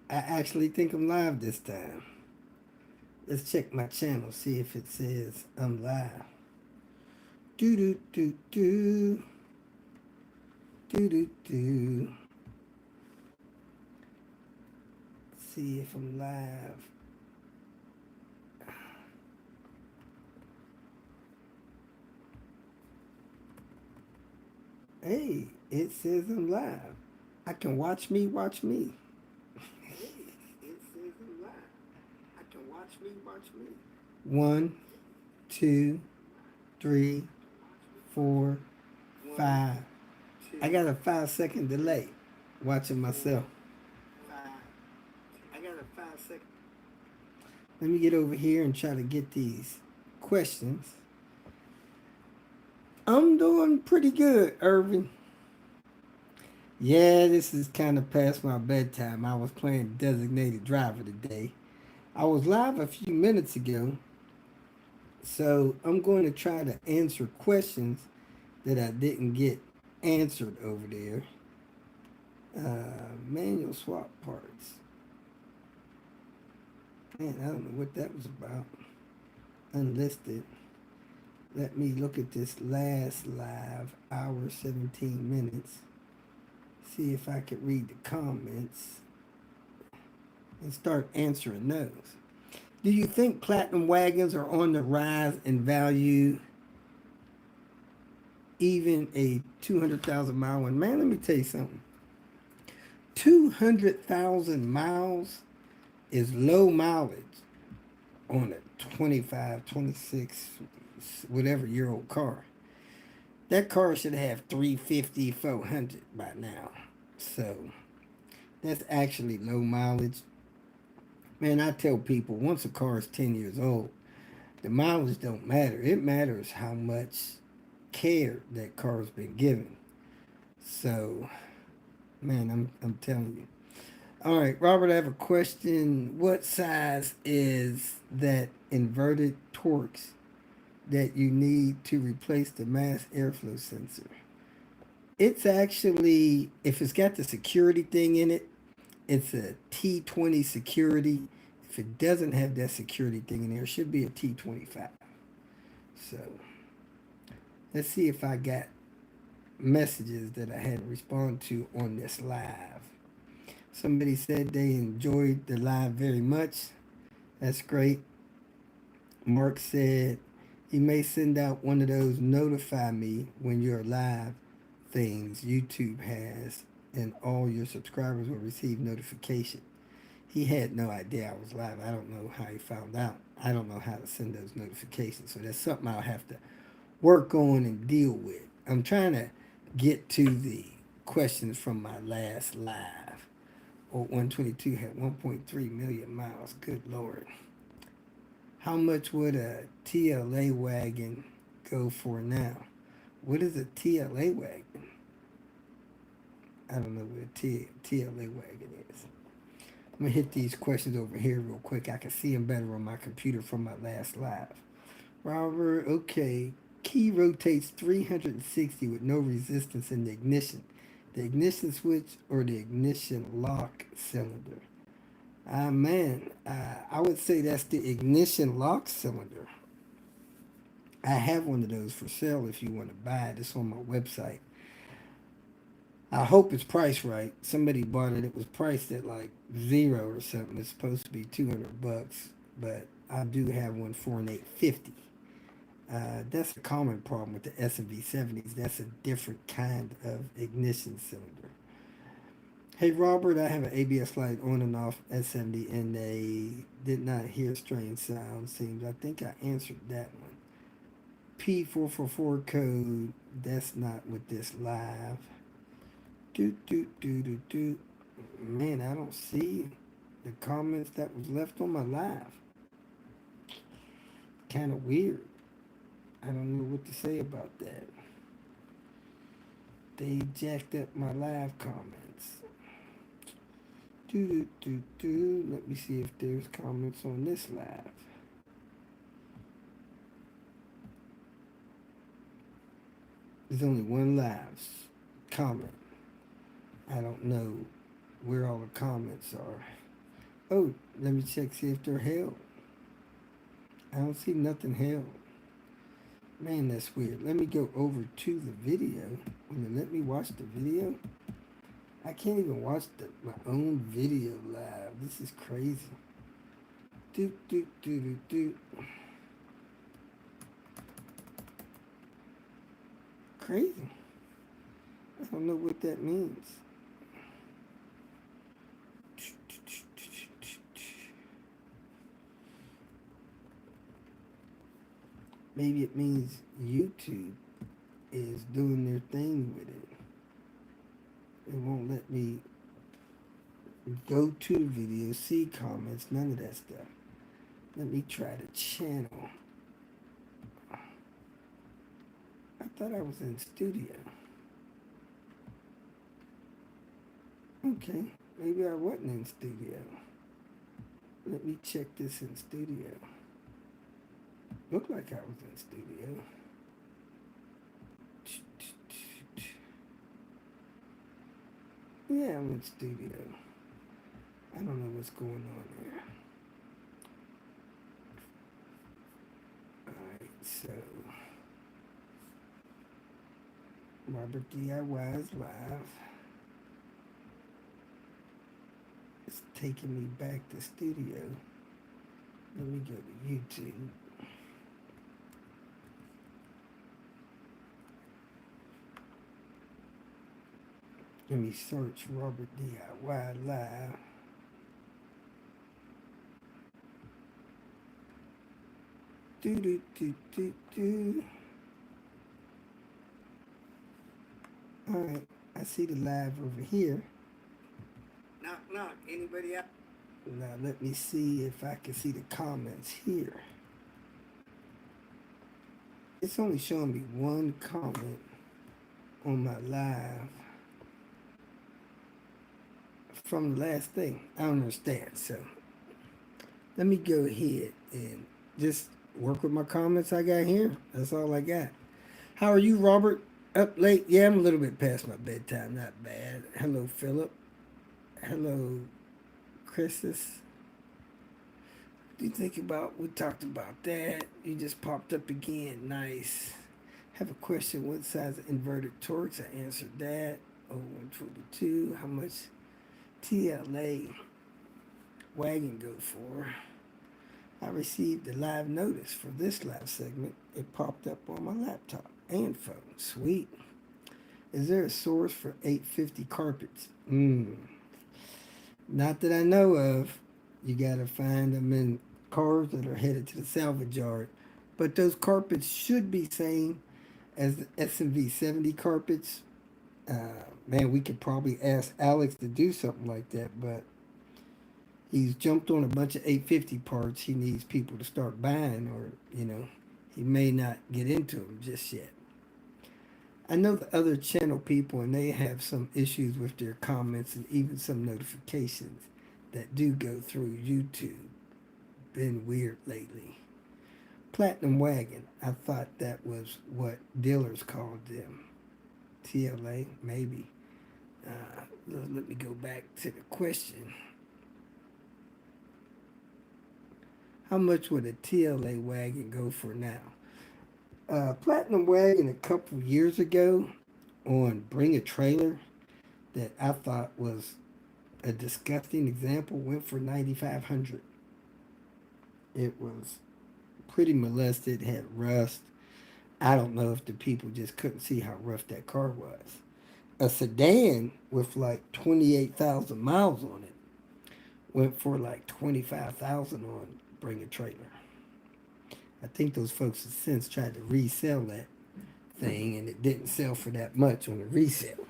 I actually think I'm live this time. Let's check my channel, see if it says I'm live. Do do do do do do do. See if I'm live. Hey, it says I'm live. I can watch me watch me. Hey, it says I'm live. I can watch me watch me. One, two, three, four, five. I got a 5 second delay watching myself. I got a 5 second. Let me get over here and try to get these questions. I'm doing pretty good, Irvin. Yeah, this is kind of past my bedtime. I was playing designated driver today. I was live a few minutes ago, so I'm going to try to answer questions that I didn't get answered over there. Manual swap parts. Man, I don't know what that was about. Unlisted. Let me look at this last live hour 17 minutes. See if I could read the comments and start answering those. Do you think platinum wagons are on the rise in value? Even a 200,000 mile one? Man, let me tell you something. 200,000 miles is low mileage on a 25, 26, whatever year old car. That car should have 350, 400 by now. So that's actually low mileage. Man, I tell people once a car is 10 years old, the mileage don't matter. It matters how much care that car's been given. So, man, I'm telling you. All right, Robert, I have a question. What size is that inverted Torx that you need to replace the mass airflow sensor? It's actually, if it's got the security thing in it, it's a T20 security. If it doesn't have that security thing in there, it should be a T25. So let's see if I got messages that I had to respond to on this live. Somebody said they enjoyed the live very much. That's great. Mark said he may send out one of those notify me when you're live things YouTube has, and all your subscribers will receive notification. He had no idea I was live. I don't know how he found out. I don't know how to send those notifications. So that's something I'll have to work on and deal with. I'm trying to get to the questions from my last live. 122 had 1.3 million miles. Good Lord. How much would a TLA wagon go for now? What is a TLA wagon? I don't know what a TLA wagon is. I'm going to hit these questions over here real quick. I can see them better on my computer from my last live. Robert, okay. Key rotates 360 with no resistance in the ignition. The ignition switch or the ignition lock cylinder? Man, I would say that's the ignition lock cylinder. I have one of those for sale if you want to buy it. It's on my website. I hope it's priced right. Somebody bought it. It was priced at like zero or something. It's supposed to be $200, but I do have one for an 850. That's a common problem with the S&V 70s. That's a different kind of ignition cylinder. Hey Robert, I have an ABS light on and off S70 and they did not hear strange sound. Seems I think I answered that one. P444 code. That's not with this live. Do do do do do. Man, I don't see the comments that was left on my live. Kind of weird. I don't know what to say about that. They jacked up my live comments. Do do do do. Let me see if there's comments on this live. There's only one live comment. I don't know where all the comments are. Oh, let me check, see if they're held. I don't see nothing held. Man, that's weird. Let me go over to the video. Let me watch the video. I can't even watch my own video live. This is crazy. Do do do do do. Crazy. I don't know what that means. Maybe it means YouTube is doing their thing with it. It won't let me go to the video, see comments, none of that stuff. Let me try the channel. I thought I was in studio. Okay, maybe I wasn't in studio. Let me check this in studio. Looked like I was in studio. Yeah, I'm in studio. I don't know what's going on there. Alright, so Robert DIY is live. It's taking me back to studio. Let me go to YouTube. Let me search Robert DIY live. Do do do do do. Alright, I see the live over here. Knock knock, anybody out? Now let me see if I can see the comments here. It's only showing me one comment on my live from the last thing. I don't understand. So let me go ahead and just work with my comments I got here. That's all I got. How are you, Robert? Up late? Yeah, I'm a little bit past my bedtime. Not bad. Hello, Philip. Hello, Christus. What do you think about? We talked about that. You just popped up again. Nice. Have a question. What size of inverted torques? I answered that. Oh, 122. How much TLA wagon go for? I received a live notice for this live segment. It popped up on my laptop and phone. Sweet. Is there a source for 850 carpets? Not that I know of. You gotta find them in cars that are headed to the salvage yard. But those carpets should be same as the SMV 70 carpets. Man, we could probably ask Alex to do something like that, but he's jumped on a bunch of 850 parts he needs people to start buying, or, he may not get into them just yet. I know the other channel people, and they have some issues with their comments and even some notifications that do go through YouTube. Been weird lately. Platinum Wagon, I thought that was what dealers called them. TLA, maybe. Let me go back to the question. How much would a TLA wagon go for now? Platinum Wagon a couple years ago on Bring a Trailer that I thought was a disgusting example went for $9,500. It was pretty molested, had rust. I don't know if the people just couldn't see how rough that car was. A sedan with like 28,000 miles on it went for like 25,000 on Bring a Trailer. I think those folks have since tried to resell that thing, and it didn't sell for that much on the resale.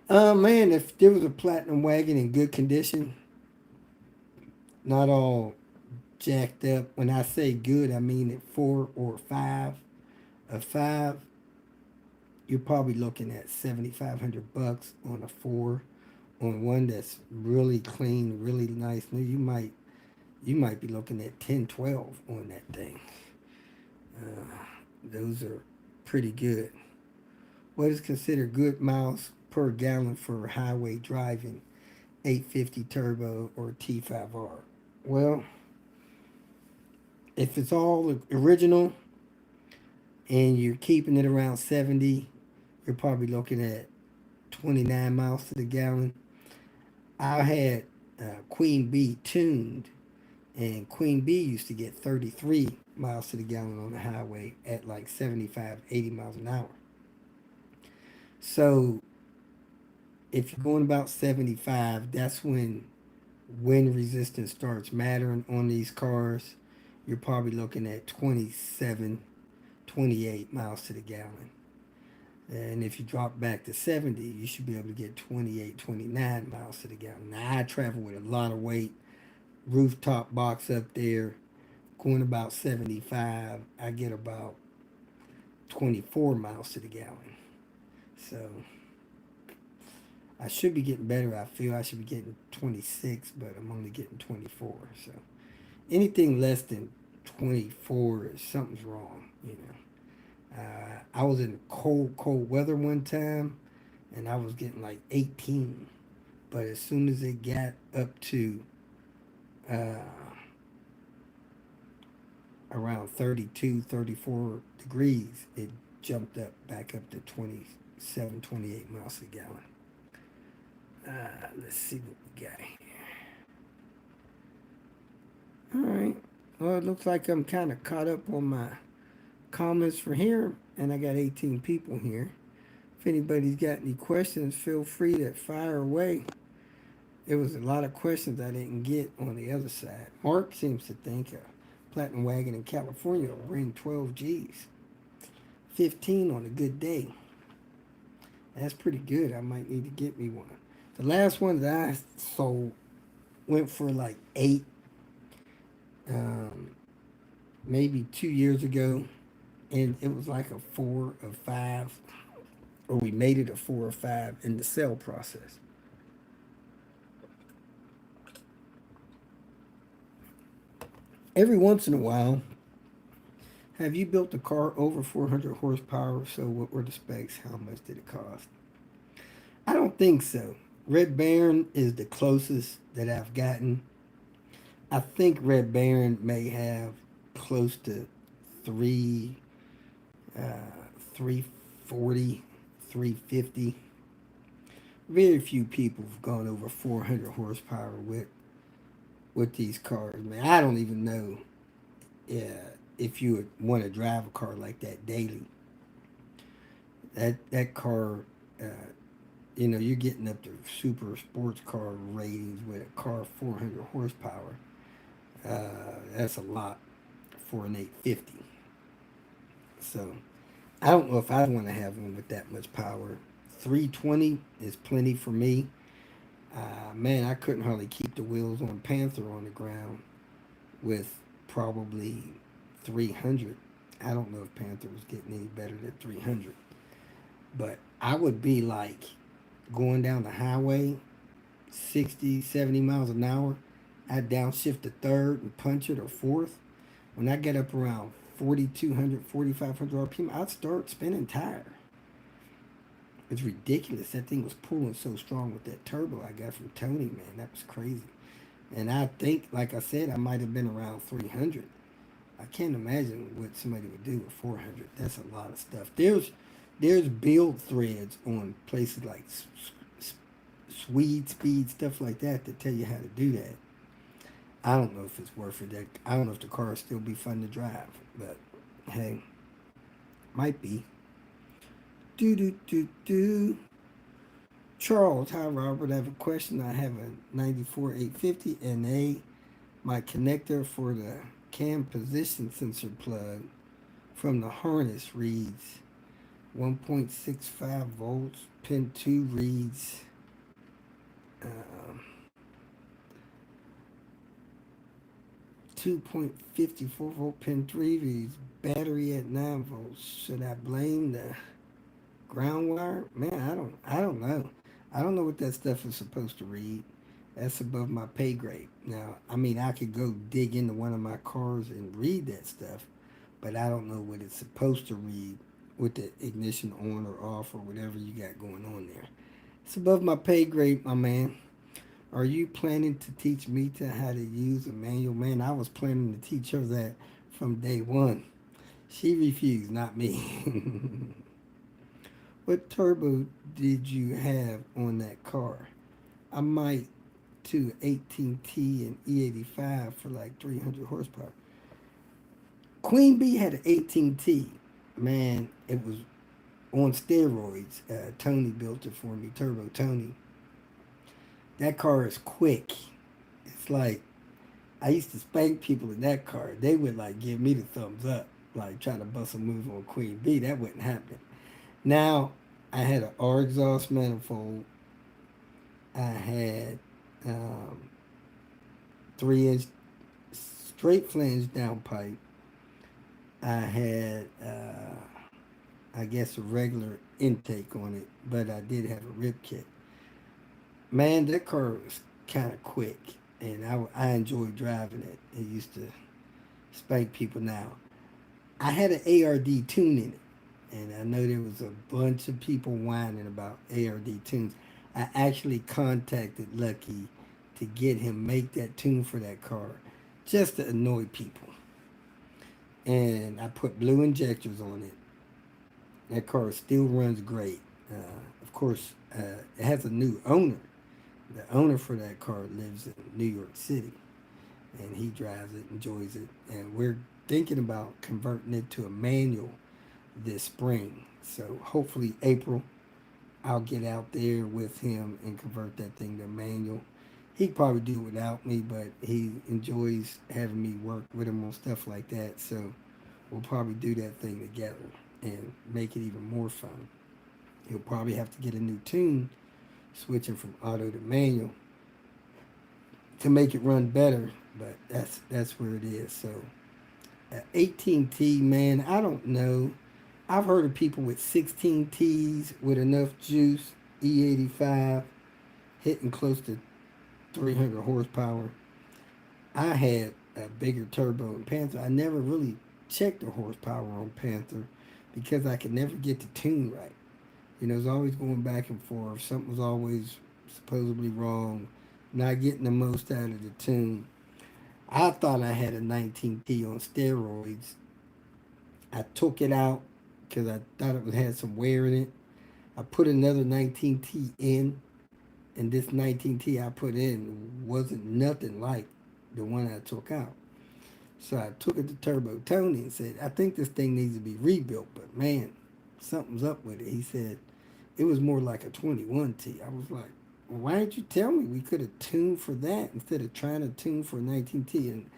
Man, if there was a Platinum Wagon in good condition, not all jacked up. When I say good, I mean at 4 or 5. A 5, you're probably looking at $7,500 on a 4. On one that's really clean, really nice, you might be looking at 10, 12 on that thing. Those are pretty good. What is considered good miles per gallon for highway driving 850 turbo or T5R. Well, if it's all original and you're keeping it around 70, you're probably looking at 29 miles to the gallon. I had Queen Bee tuned, and Queen Bee used to get 33 miles to the gallon on the highway at like 75, 80 miles an hour. So if you're going about 75, that's when wind resistance starts mattering on these cars. You're probably looking at 27, 28 miles to the gallon. And if you drop back to 70, you should be able to get 28, 29 miles to the gallon. Now, I travel with a lot of weight, rooftop box up there, going about 75, I get about 24 miles to the gallon. So I should be getting better. I feel I should be getting 26, but I'm only getting 24. So anything less than 24, something's wrong, you know. I was in cold weather one time, and I was getting like 18. But as soon as it got up to uh, around 32, 34 degrees, it jumped up back up to 27, 28 miles a gallon. Let's see what we got here. All right. Well, it looks like I'm kind of caught up on my comments for here, and I got 18 people here. If anybody's got any questions, feel free to fire away. There was a lot of questions I didn't get on the other side. Mark seems to think a Platinum Wagon in California will bring 12 G's, 15 on a good day. That's pretty good. I might need to get me one. The last one that I sold went for like 8, um, maybe 2 years ago, and it was like a 4 or 5, or we made it a 4 or 5 in the sale process. Every once in a while, have you built a car over 400 horsepower? So what were the specs? How much did it cost? I don't think so. Red Baron is the closest that I've gotten. I think Red Baron may have close to three, 340, 350. Very few people have gone over 400 horsepower with these cars. Man, I don't even know if you would want to drive a car like that daily. That car, uh, you're getting up to super sports car ratings with a car 400 horsepower. That's a lot for an 850. So I don't know if I want to have one with that much power. 320 is plenty for me. Man, I couldn't hardly keep the wheels on Panther on the ground with probably 300. I don't know if Panther was getting any better than 300. But I would be like going down the highway 60, 70 miles an hour. I'd downshift to third and punch it or fourth. When I get up around 4,200, 4,500 RPM, I'd start spinning tire. It's ridiculous. That thing was pulling so strong with that turbo I got from Tony, man. That was crazy. And I think, like I said, I might have been around 300. I can't imagine what somebody would do with 400. That's a lot of stuff. There's build threads on places like Swede Speed, stuff like that tell you how to do that. I don't know if it's worth it. I don't know if the car will still be fun to drive, but hey, might be. Do do do do. Charles, hi Robert. I have a question. I have a 94 850 NA. My connector for the cam position sensor plug from the harness reads 1.65 volts. Pin 2 reads 2.54 volt. Pin 3 reads battery at 9 volts. Should I blame the ground wire? Man, I don't know. I don't know what that stuff is supposed to read. That's above my pay grade. Now, I mean, I could go dig into one of my cars and read that stuff, but I don't know what it's supposed to read with the ignition on or off or whatever you got going on there. It's above my pay grade, my man. Are you planning to teach Mita how to use a manual? Man, I was planning to teach her that from day one. She refused, not me. What turbo did you have on that car? I might to 18T and E85 for like 300 horsepower. Queen Bee had an 18T. Man, it was on steroids. Tony built it for me, Turbo Tony. That car is quick. It's like I used to spank people in that car. They would like give me the thumbs up, like try to bust a move on Queen Bee. That wouldn't happen. Now I had an R exhaust manifold. I had 3 inch straight flange downpipe. I had I guess a regular intake on it, but I did have a rib kit. Man, that car was kind of quick, and I enjoyed driving it. It used to spank people now. I had an ARD tune in it, and I know there was a bunch of people whining about ARD tunes. I actually contacted Lucky to get him make that tune for that car, just to annoy people. And I put blue injectors on it. That car still runs great. Of course, it has a new owner. The owner for that car lives in New York City, and he drives it, enjoys it, and we're thinking about converting it to a manual this spring. So hopefully April, I'll get out there with him and convert that thing to manual. He'd probably do it without me, but he enjoys having me work with him on stuff like that. So we'll probably do that thing together and make it even more fun. He'll probably have to get a new tune, switching from auto to manual to make it run better. But that's where it is. So 18T, man, I don't know. I've heard of people with 16Ts with enough juice, E85, hitting close to 300 horsepower. I had a bigger turbo in Panther. I never really checked the horsepower on Panther because I could never get the tune right. You know, it was always going back and forth. Something was always supposedly wrong. Not getting the most out of the tune. I thought I had a 19T on steroids. I took it out because I thought it had some wear in it. I put another 19T in, and this 19T I put in wasn't nothing like the one I took out. So I took it to Turbo Tony and said, I think this thing needs to be rebuilt, but man, something's up with it. He said it was more like a 21T. I was like, well, why didn't you tell me we could have tuned for that instead of trying to tune for a 19T? And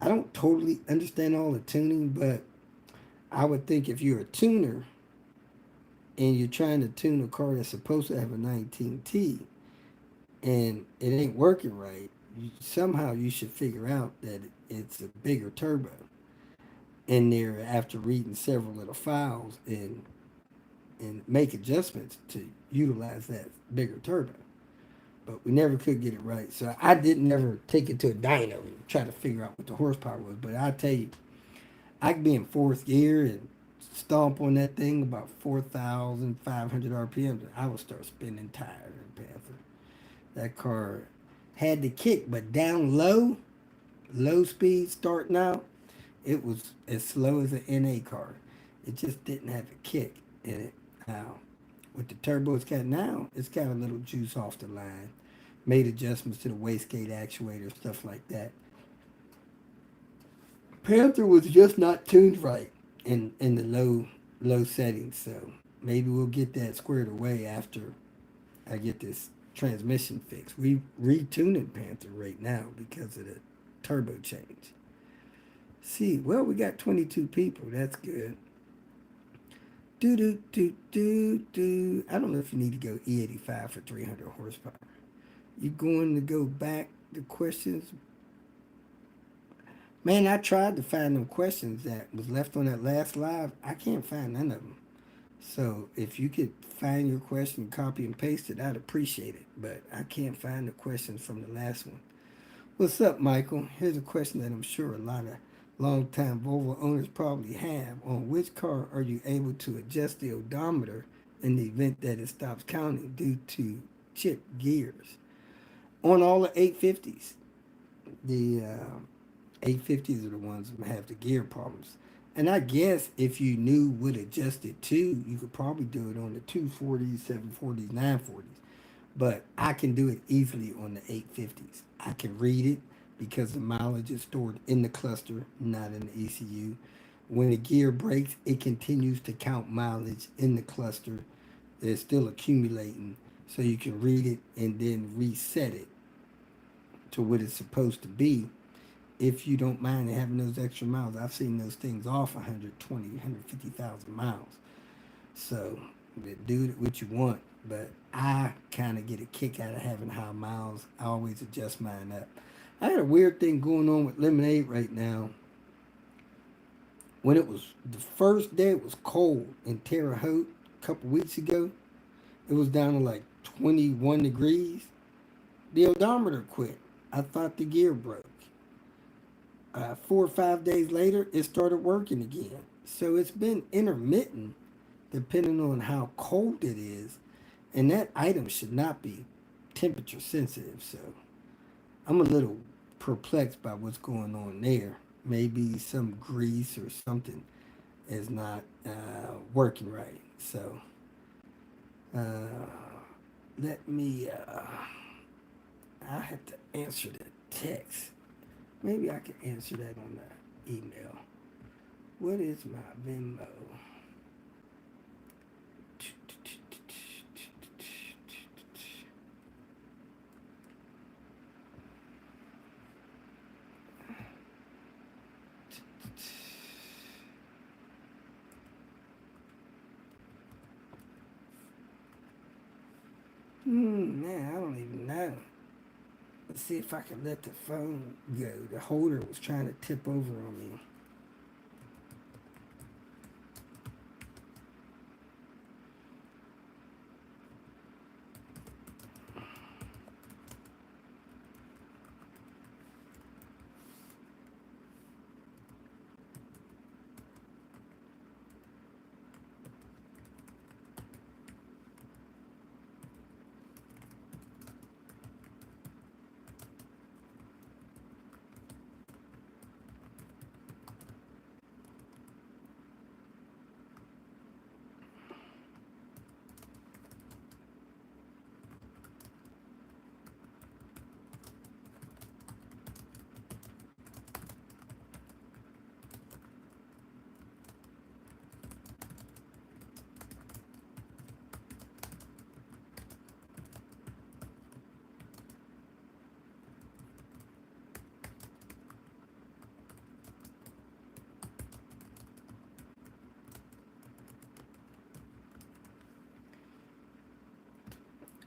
I don't totally understand all the tuning, but I would think if you're a tuner and you're trying to tune a car that's supposed to have a 19T and it ain't working right, somehow you should figure out that it's a bigger turbo in there after reading several of the files and make adjustments to utilize that bigger turbo. But we never could get it right. So I didn't ever take it to a dyno and try to figure out what the horsepower was. But I tell you, I could be in fourth gear and stomp on that thing about 4,500 RPM. I would start spinning tires in Panther. That car had the kick, but down low, low speed starting out, it was as slow as an NA car. It just didn't have a kick in it. Now, with the turbo it's got now, it's got a little juice off the line. Made adjustments to the wastegate actuator, stuff like that. Panther was just not tuned right in the low settings, so maybe we'll get that squared away after I get this transmission fixed. We retuning Panther right now because of the turbo change. See, well, we got 22 people. That's good. Do do do do do. I don't know if you need to go E85 for 300 horsepower. You going to go back to questions? Man, I tried to find them questions that was left on that last live. I can't find none of them. So if you could find your question, copy and paste it, I'd appreciate it. But I can't find the questions from the last one. What's up, Michael? Here's a question that I'm sure a lot of long-time Volvo owners probably have. On which car are you able to adjust the odometer in the event that it stops counting due to chip gears? on all the 850s. The 850s are the ones that have the gear problems. And I guess if you knew what adjusted to, you could probably do it on the 240s, 740s, 940s. But I can do it easily on the 850s. I can read it because the mileage is stored in the cluster, not in the ECU. When the gear breaks, it continues to count mileage in the cluster. It's still accumulating, so you can read it and then reset it to what it's supposed to be if you don't mind having those extra miles. I've seen those things off 120, 150,000 miles. So do what you want. But I kind of get a kick out of having high miles. I always adjust mine up. I had a weird thing going on with Lemonade right now. When it was the first day it was cold in Terre Haute a couple weeks ago, it was down to like 21 degrees. The odometer quit. I thought the gear broke. 4 or 5 days later, it started working again. So it's been intermittent depending on how cold it is. And that item should not be temperature sensitive. So I'm a little perplexed by what's going on there. Maybe some grease or something is not working right. So uh, let me, I have to answer the text. Maybe I can answer that on the email. What is my Venmo? Man, I don't even know. Let's see if I can let the phone go. The holder was trying to tip over on me.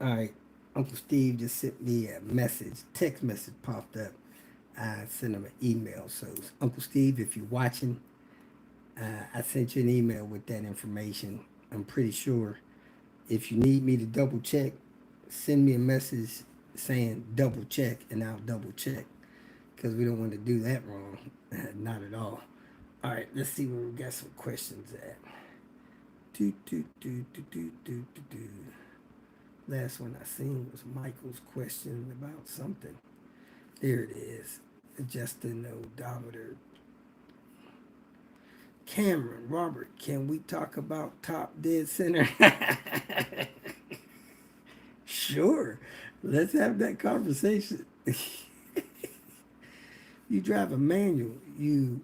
All right, Uncle Steve just sent me a message. Text message popped up. I sent him an email. So, Uncle Steve, if you're watching, I sent you an email with that information. I'm pretty sure if you need me to double check, send me a message saying double check, and I'll double check because we don't want to do that wrong. Not at all. All right, let's see where we got some questions at. Do, do, do, do, do, do, do, do. Last one I seen was Michael's question about something. There it is. Adjusting the odometer. Cameron, Robert, can we talk about top dead center? Sure. Let's have that conversation. You drive a manual. You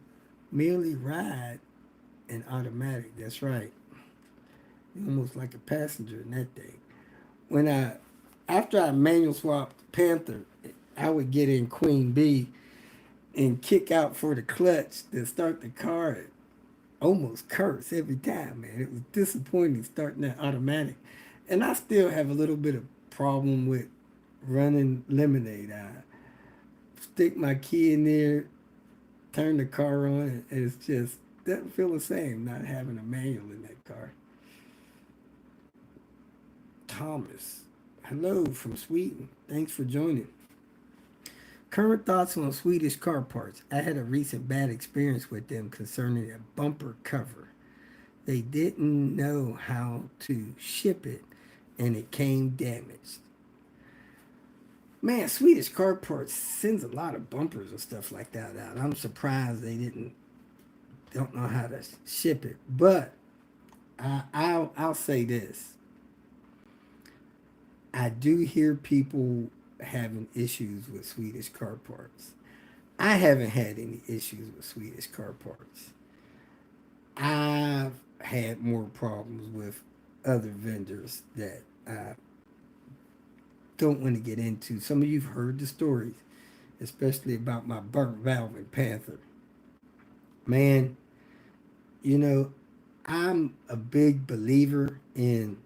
merely ride an automatic. That's right. You're almost like a passenger in that thing. When after I manual swapped Panther, I would get in Queen B and kick out for the clutch to start the car and almost curse every time, man. It was disappointing starting that automatic. And I still have a little bit of problem with running Lemonade. I stick my key in there, turn the car on, and it's just doesn't feel the same not having a manual in that car. Thomas, hello from Sweden. Thanks for joining. Current thoughts on Swedish car parts. I had a recent bad experience with them concerning a bumper cover. They didn't know how to ship it and it came damaged. Man, Swedish Car Parts sends a lot of bumpers and stuff like that out. I'm surprised they don't know how to ship it. But I'll say this: I do hear people having issues with Swedish Car Parts. I haven't had any issues with Swedish Car Parts. I've had more problems with other vendors that I don't want to get into. Some of you've heard the stories, especially about my burnt valve in Panther. Man, you know, I'm a big believer in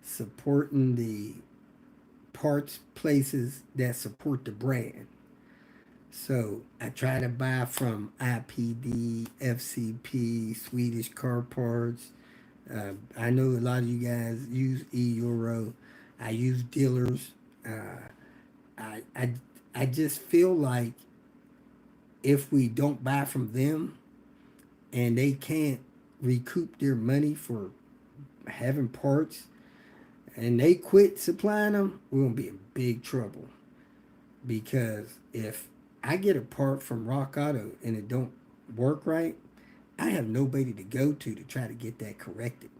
supporting the parts places that support the brand. So I try to buy from IPD, FCP, Swedish Car Parts. I know a lot of you guys use euro. I use dealers. Uh, I, I I just feel like if we don't buy from them and they can't recoup their money for having parts and they quit supplying them, we're gonna be in big trouble. Because if I get a part from Rock Auto and it don't work right, I have nobody to go to try to get that corrected.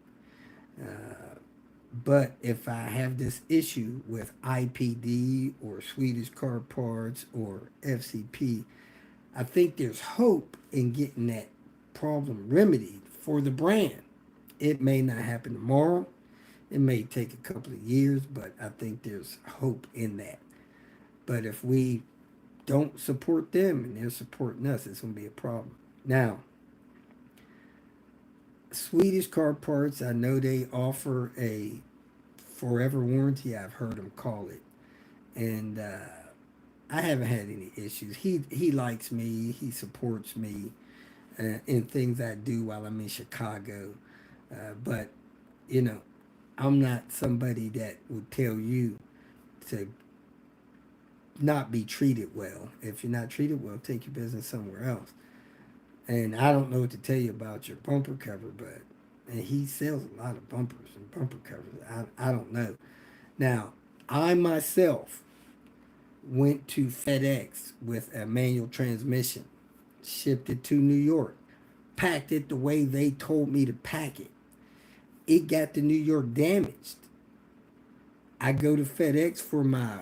But if I have this issue with IPD or Swedish Car Parts or FCP, I think there's hope in getting that problem remedied for the brand. It may not happen tomorrow. It may take a couple of years, but I think there's hope in that. But if we don't support them and they're supporting us, it's going to be a problem. Now, Swedish Car Parts, I know they offer a forever warranty. I've heard them call it. And I haven't had any issues. He likes me. He supports me in things I do while I'm in Chicago. But, you know, I'm not somebody that would tell you to not be treated well. If you're not treated well, take your business somewhere else. And I don't know what to tell you about your bumper cover, but and he sells a lot of bumpers and bumper covers. I don't know. Now, I myself went to FedEx with a manual transmission, shipped it to New York, packed it the way they told me to pack it. It got to New York damaged. I go to FedEx for my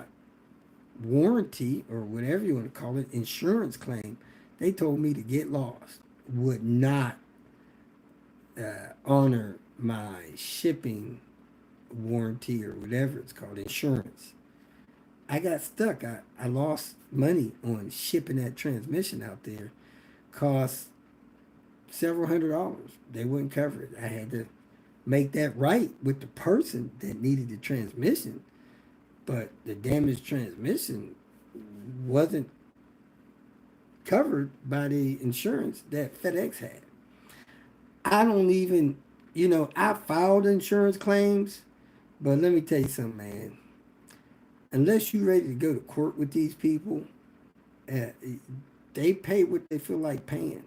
warranty or whatever you want to call it, insurance claim. They told me to get lost, would not honor my shipping warranty or whatever it's called, insurance. I got stuck. I lost money on shipping that transmission out there. Cost several $100s. They wouldn't cover it. I had to make that right with the person that needed the transmission. But the damaged transmission wasn't covered by the insurance that FedEx had. I don't even, I filed insurance claims, but let me tell you something, man. Unless you're ready to go to court with these people, uh, they pay what they feel like paying.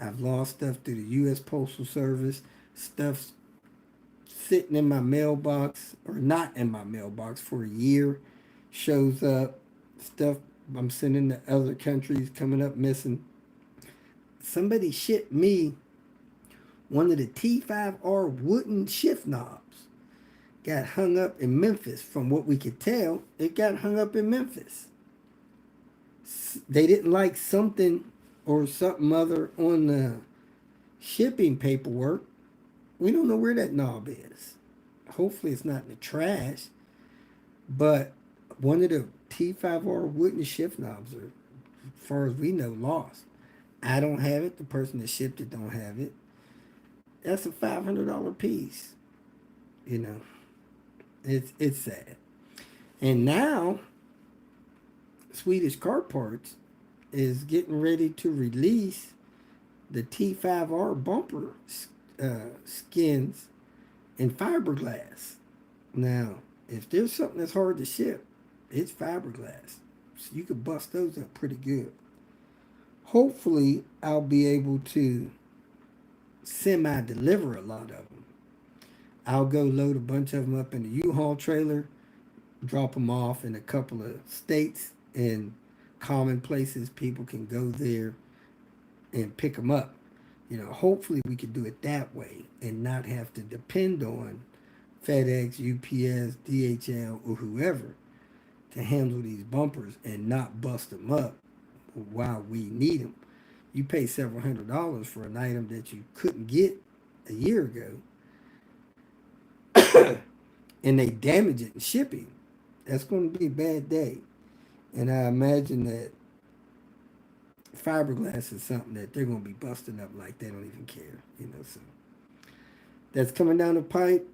I've lost stuff through the U.S. Postal Service, stuff sitting in my mailbox or not in my mailbox for a year, shows up, stuff I'm sending to other countries coming up missing. Somebody shipped me one of the T5R wooden shift knobs. Got hung up in Memphis. From what we could tell, it got hung up in Memphis. They didn't like something or something other on the shipping paperwork. We don't know where that knob is. Hopefully it's not in the trash. But one of the T5R wooden shift knobs are, as far as we know, lost. I don't have it. The person that shipped it don't have it. That's a $500 piece. It's sad. And now, Swedish Car Parts is getting ready to release the T5R bumper skins in fiberglass. Now, if there's something that's hard to ship, it's fiberglass. So you could bust those up pretty good. Hopefully, I'll be able to semi-deliver a lot of them. I'll go load a bunch of them up in the U-Haul trailer, drop them off in a couple of states and common places. People can go there and pick them up. Hopefully we could do it that way and not have to depend on FedEx, UPS, DHL, or whoever to handle these bumpers and not bust them up while we need them. You pay several $100s for an item that you couldn't get a year ago, and they damage it in shipping. That's going to be a bad day. And I imagine that fiberglass is something that they're going to be busting up like they don't even care. So that's coming down the pipe.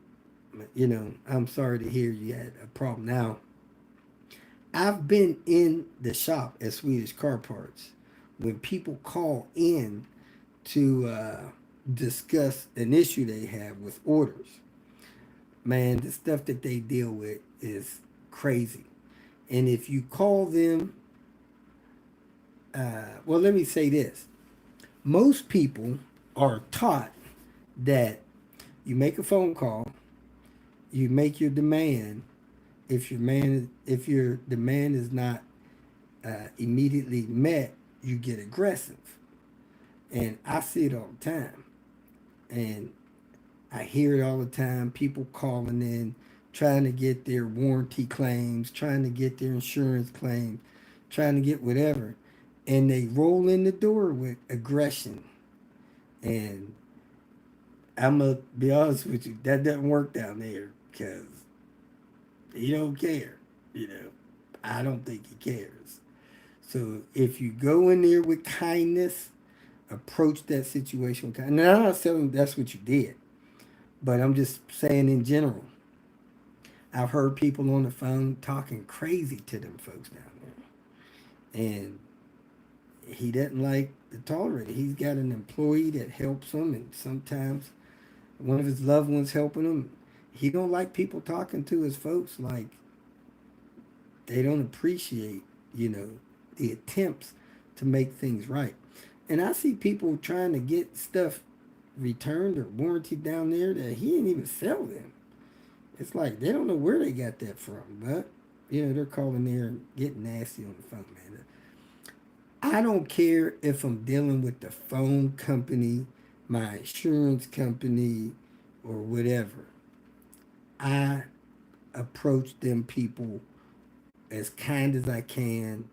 I'm sorry to hear you had a problem. Now, I've been in the shop at Swedish Car Parts when people call in to discuss an issue they have with orders. Man, the stuff that they deal with is crazy. And if you call them, well, let me say this. Most people are taught that you make a phone call, you make your demand. If your demand is not immediately met, you get aggressive. And I see it all the time. And I hear it all the time. People calling in, trying to get their warranty claims, trying to get their insurance claims, trying to get whatever. And they roll in the door with aggression. And I'm going to be honest with you, that doesn't work down there because he don't care. I don't think he cares. So if you go in there with kindness, approach that situation with kindness. Now, I'm not saying that's what you did, but I'm just saying in general. I've heard people on the phone talking crazy to them folks down there. And he doesn't like to tolerate it. He's got an employee that helps him, and sometimes one of his loved ones helping him. He don't like people talking to his folks like they don't appreciate, the attempts to make things right. And I see people trying to get stuff returned or warranted down there that he didn't even sell them. It's like they don't know where they got that from, but they're calling there and getting nasty on the phone, man. I don't care if I'm dealing with the phone company, my insurance company, or whatever. I approach them people as kind as I can.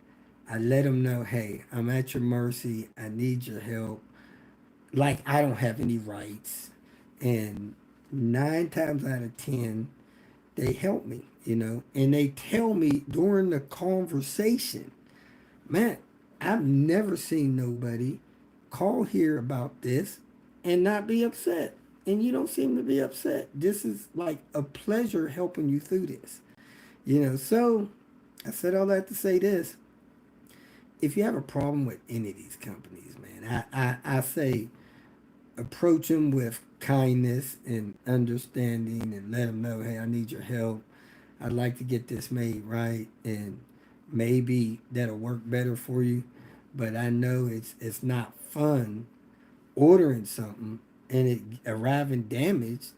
I let them know, hey, I'm at your mercy. I need your help. Like I don't have any rights. And 9 times out of 10, they help me, and they tell me during the conversation, man, I've never seen nobody call here about this and not be upset. And you don't seem to be upset. This is like a pleasure helping you through this. So I said all that to say this. If you have a problem with any of these companies, man, I say approach them with kindness and understanding and let them know, hey, I need your help. I'd like to get this made right, and maybe that'll work better for you. But I know it's not fun ordering something and it arriving damaged,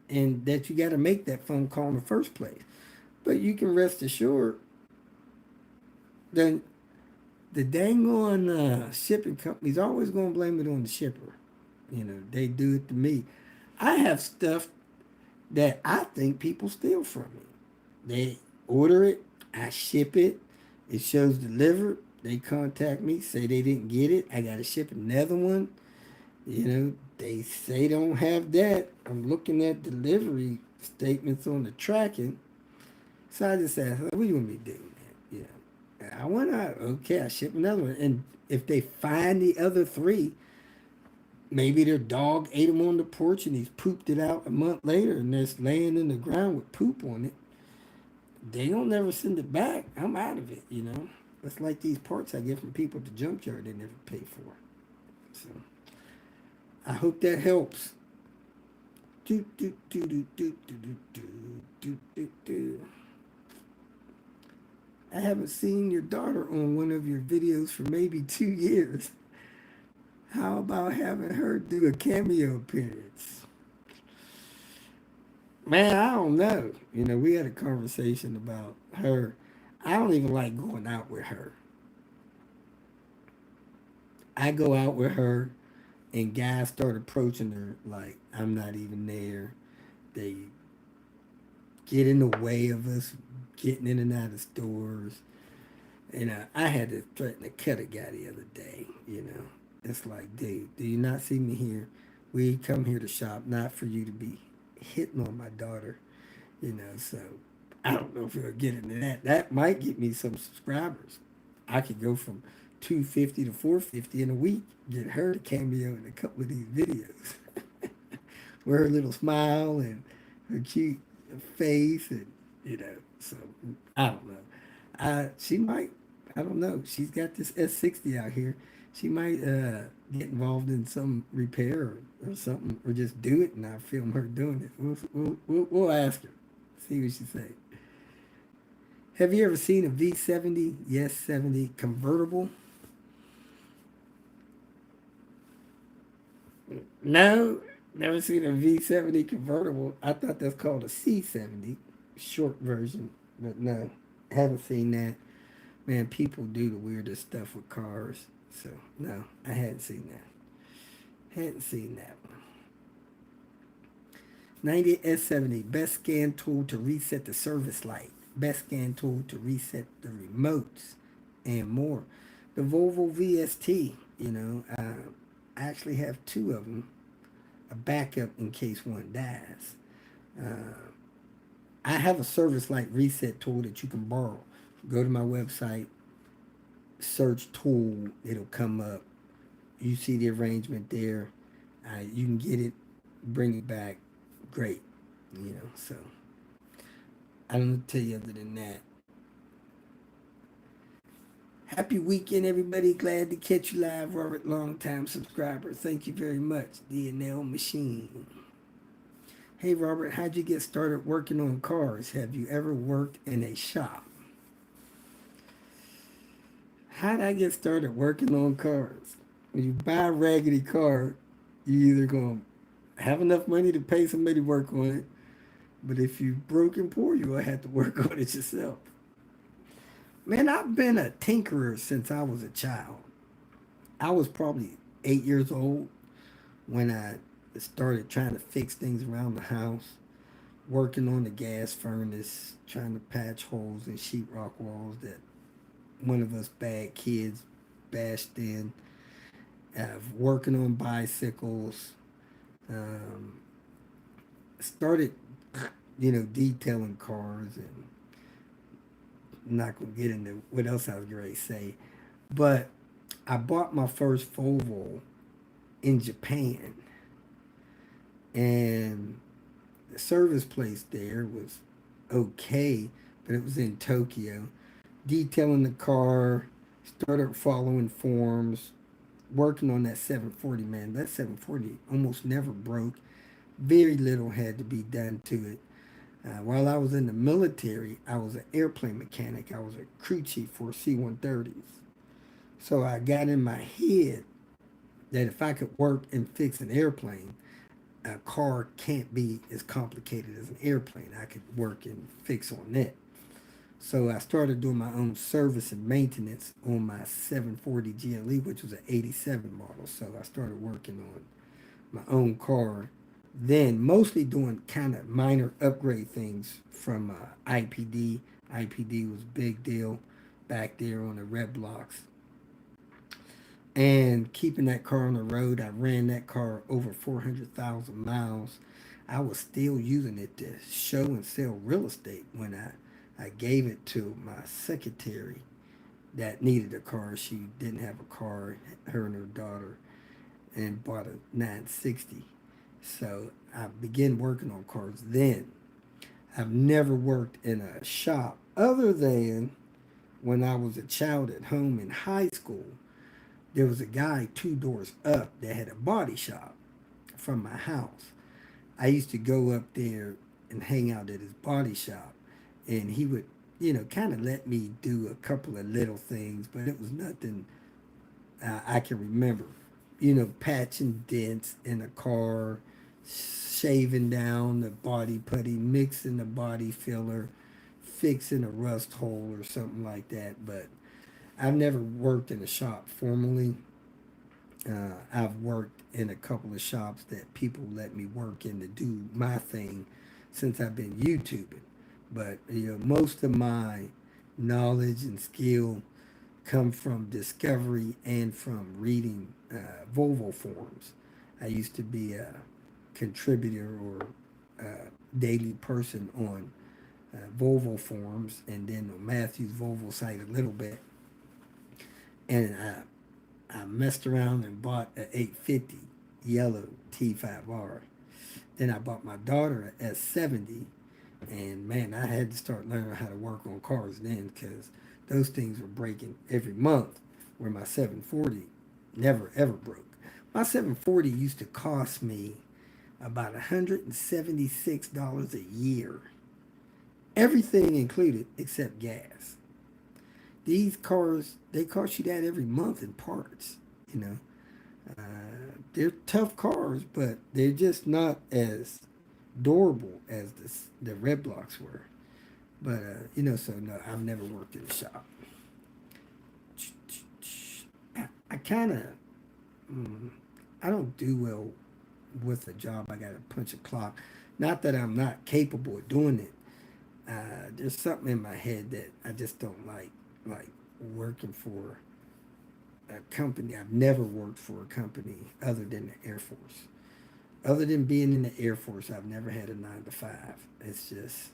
and that you got to make that phone call in the first place. But you can rest assured, then the dang on shipping company's always going to blame it on the shipper. They do it to me. I have stuff that I think people steal from me. They order it, I ship it, it shows delivered, they contact me, say they didn't get it, I got to ship another one. They say don't have that. I'm looking at delivery statements on the tracking. So I just asked, what do you want me to do, man? I went out, okay, I ship another one. And if they find the other 3, maybe their dog ate them on the porch and he's pooped it out a month later and it's laying in the ground with poop on it. They don't never send it back. I'm out of it, It's like these parts I get from people at the junkyard they never pay for. So I hope that helps. I haven't seen your daughter on one of your videos for maybe 2 years. How about having her do a cameo appearance? Man, I don't know. We had a conversation about her. I don't even like going out with her. I go out with her, and guys start approaching her like I'm not even there. They get in the way of us getting in and out of stores. I had to threaten to cut a guy the other day. It's like, dude, do you not see me here? We come here to shop, not for you to be hitting on my daughter. So I don't know if we'll get into that. That might get me some subscribers. I could go from 250 to 450 in a week, get her to cameo in a couple of these videos. With her little smile and her cute face, so I don't know. She might. I don't know. She's got this S60 out here. She might get involved in some repair or something, or just do it, and I film her doing it. We'll ask her, see what she say. Have you ever seen a V70, Yes 70 convertible? No, never seen a V70 convertible. I thought that's called a C70, short version, but no, haven't seen that. Man, people do the weirdest stuff with cars. So, no, I hadn't seen that. Hadn't seen that one. 90S70, best scan tool to reset the service light. Best scan tool to reset the remotes and more. The Volvo VST, I actually have two of them, a backup in case one dies. Uh, I have a service light reset tool that you can borrow. Go to my website, search tool, it'll come up. You see the arrangement there. You can get it, bring it back. Great. So I don't know to tell you other than that. Happy weekend, everybody. Glad to catch you live, Robert. Long time subscriber. Thank you very much. DNL Machine. Hey, Robert, how'd you get started working on cars? Have you ever worked in a shop? How'd I get started working on cars? When you buy a raggedy car, you either going to have enough money to pay somebody to work on it, but if you broke and poor, you're going to have to work on it yourself. Man, I've been a tinkerer since I was a child. I was probably 8 years old when I started trying to fix things around the house, working on the gas furnace, trying to patch holes in sheetrock walls that one of us bad kids bashed in, working on bicycles, um, started, detailing cars, and I'm not going to get into what else I was going to say, but I bought my first Volvo in Japan, and the service place there was okay, but it was in Tokyo. Detailing the car, started following forms, working on that 740, man. That 740 almost never broke. Very little had to be done to it. While I was in the military, I was an airplane mechanic. I was a crew chief for C-130s. So I got in my head that if I could work and fix an airplane, a car can't be as complicated as an airplane. I could work and fix on that. So I started doing my own service and maintenance on my 740 GLE, which was an 87 model. So I started working on my own car. Then mostly doing kind of minor upgrade things from IPD. IPD was a big deal back there on the red blocks. And keeping that car on the road, I ran that car over 400,000 miles. I was still using it to show and sell real estate when I gave it to my secretary that needed a car. She didn't have a car, her and her daughter, and bought a 960. So I began working on cars then. I've never worked in a shop other than when I was a child at home in high school. There was a guy 2 doors up that had a body shop from my house. I used to go up there and hang out at his body shop, and he would, kind of let me do a couple of little things, but it was nothing I can remember. Patching dents in a car, shaving down the body putty, mixing the body filler, fixing a rust hole or something like that. But I've never worked in a shop formally. I've worked in a couple of shops that people let me work in to do my thing since I've been YouTubing. But most of my knowledge and skill come from discovery and from reading Volvo forums. I used to be a contributor or daily person on Volvo forums and then on Matthew's Volvo site a little bit. And I messed around and bought a 850 yellow T5R. Then I bought my daughter a S70, and man, I had to start learning how to work on cars then because those things were breaking every month, where my 740 never ever broke. My 740 used to cost me about $176 a year, everything included except gas. These cars, they cost you that every month in parts, you know. They're tough cars, but they're just not as durable as the red blocks were. But so no, I've never worked in a shop. I kind of, I don't do well with a job. I got to punch a clock. Not that I'm not capable of doing it. There's something in my head that I just don't like working for a company. I've never worked for a company other than the Air Force. Other than being in the Air Force, I've never had a 9 to 5. It's just,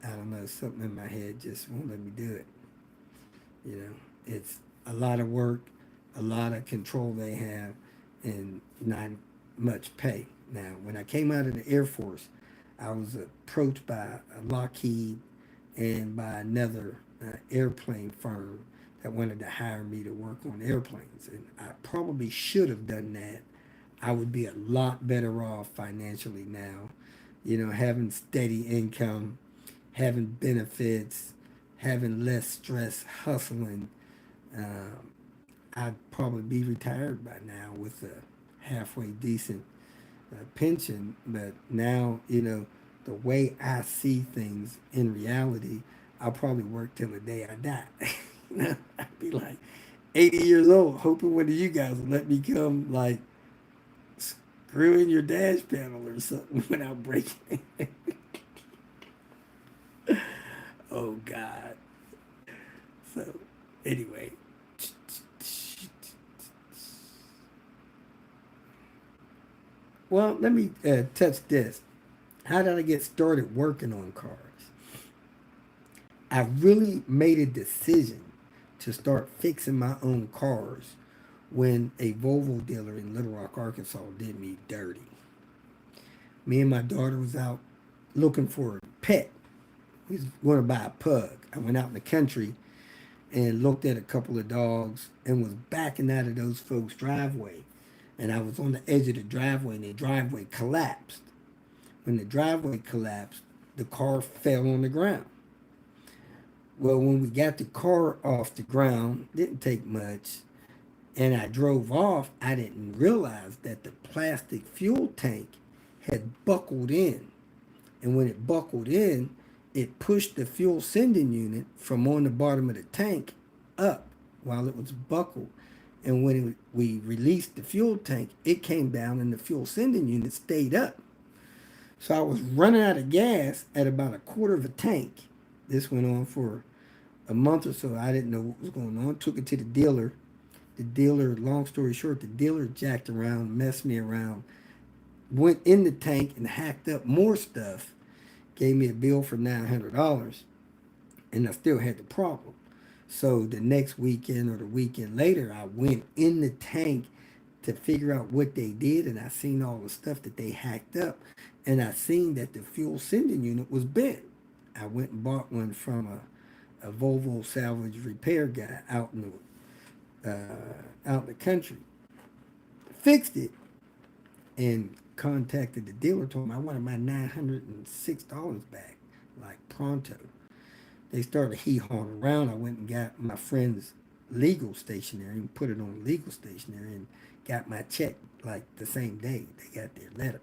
I don't know, something in my head just won't let me do it. It's a lot of work, a lot of control they have, and not much pay. Now, when I came out of the Air Force, I was approached by a Lockheed and by another airplane firm that wanted to hire me to work on airplanes. And I probably should have done that. I would be a lot better off financially now, having steady income, having benefits, having less stress, hustling. Um, I'd probably be retired by now with a halfway decent pension. But now, the way I see things in reality, I'll probably work till the day I die. I'd be like 80 years old, hoping one of you guys will let me come, like, screw in your dash panel or something without breaking it. Oh, God. So, anyway. Well, let me touch this. How did I get started working on cars? I really made a decision to start fixing my own cars when a Volvo dealer in Little Rock, Arkansas did me dirty. Me and my daughter was out looking for a pet. We was going to buy a pug. I went out in the country and looked at a couple of dogs and was backing out of those folks' driveway. And I was on the edge of the driveway and the driveway collapsed. When the driveway collapsed, the car fell on the ground. Well, when we got the car off the ground, didn't take much, and I drove off, I didn't realize that the plastic fuel tank had buckled in. And when it buckled in, it pushed the fuel sending unit from on the bottom of the tank up while it was buckled. And when we released the fuel tank, it came down and the fuel sending unit stayed up. So I was running out of gas at about a quarter of a tank. This went on for a month or so. I didn't know what was going on. Took it to the dealer. The dealer, long story short, the dealer jacked around, messed me around, went in the tank and hacked up more stuff, gave me a bill for $900, and I still had the problem. So the next weekend or the weekend later, I went in the tank to figure out what they did, and I seen all the stuff that they hacked up, and I seen that the fuel sending unit was bent. I went and bought one from a Volvo salvage repair guy out in the country. Fixed it and contacted the dealer. Told him I wanted my $906 back, like pronto. They started hee-hawing around. I went and got my friend's legal stationery and put it on legal stationery and got my check like the same day they got their letter.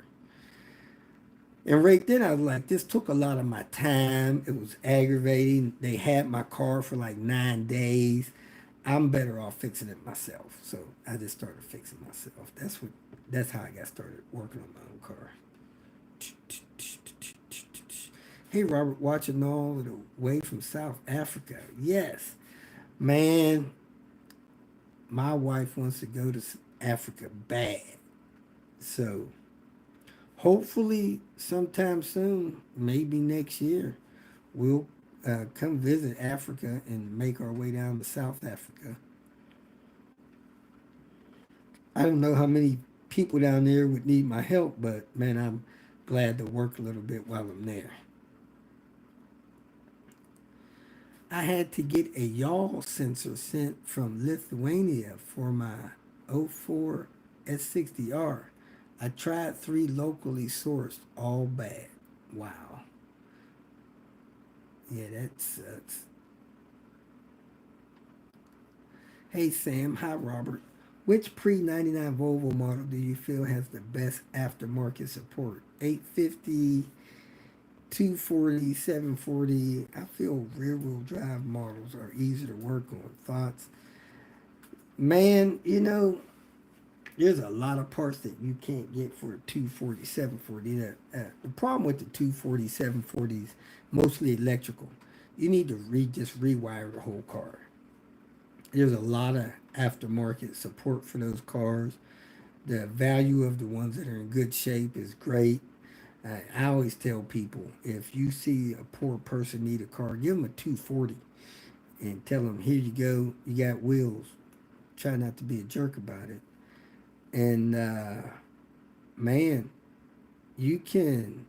And right then I was like, this took a lot of my time. It was aggravating. They had my car for like 9 days. I'm better off fixing it myself. So I just started fixing myself. That's how I got started working on my own car. Hey Robert, watching all the way from South Africa. Yes. Man, my wife wants to go to Africa bad. So hopefully sometime soon, maybe next year, we'll come visit Africa and make our way down to South Africa. I don't know how many people down there would need my help, but man, I'm glad to work a little bit while I'm there. I had to get a yaw sensor sent from Lithuania for my '04 S60R. I tried three locally sourced, all bad. Wow. Yeah, that sucks. Hey Sam, hi Robert. Which pre 99 Volvo model do you feel has the best aftermarket support? 850, 240, 740. I feel rear wheel drive models are easier to work on. Thoughts? Man, there's a lot of parts that you can't get for a 240, 740. The problem with the 240, 740s, mostly electrical. You need to just rewire the whole car. There's a lot of aftermarket support for those cars. The value of the ones that are in good shape is great. I always tell people if you see a poor person need a car, give them a 240 and tell them, here you go, you got wheels. Try not to be a jerk about it. And man, you can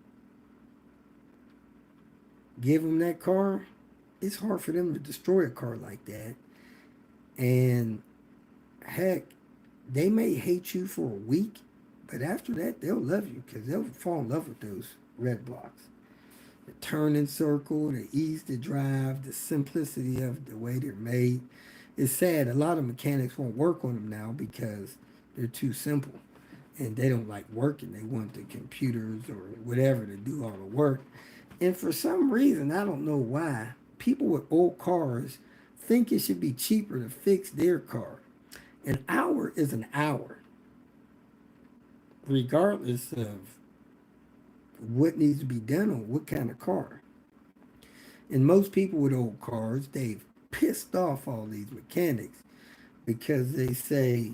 give them that car. It's hard for them to destroy a car like that. And heck, they may hate you for a week, but after that, they'll love you because they'll fall in love with those red blocks. The turning circle, the ease to drive, the simplicity of the way they're made. It's sad. A lot of mechanics won't work on them now because they're too simple and they don't like working. They want the computers or whatever to do all the work. And for some reason, I don't know why, people with old cars think it should be cheaper to fix their car. An hour is an hour, regardless of what needs to be done on what kind of car. And most people with old cars, they've pissed off all these mechanics because they say,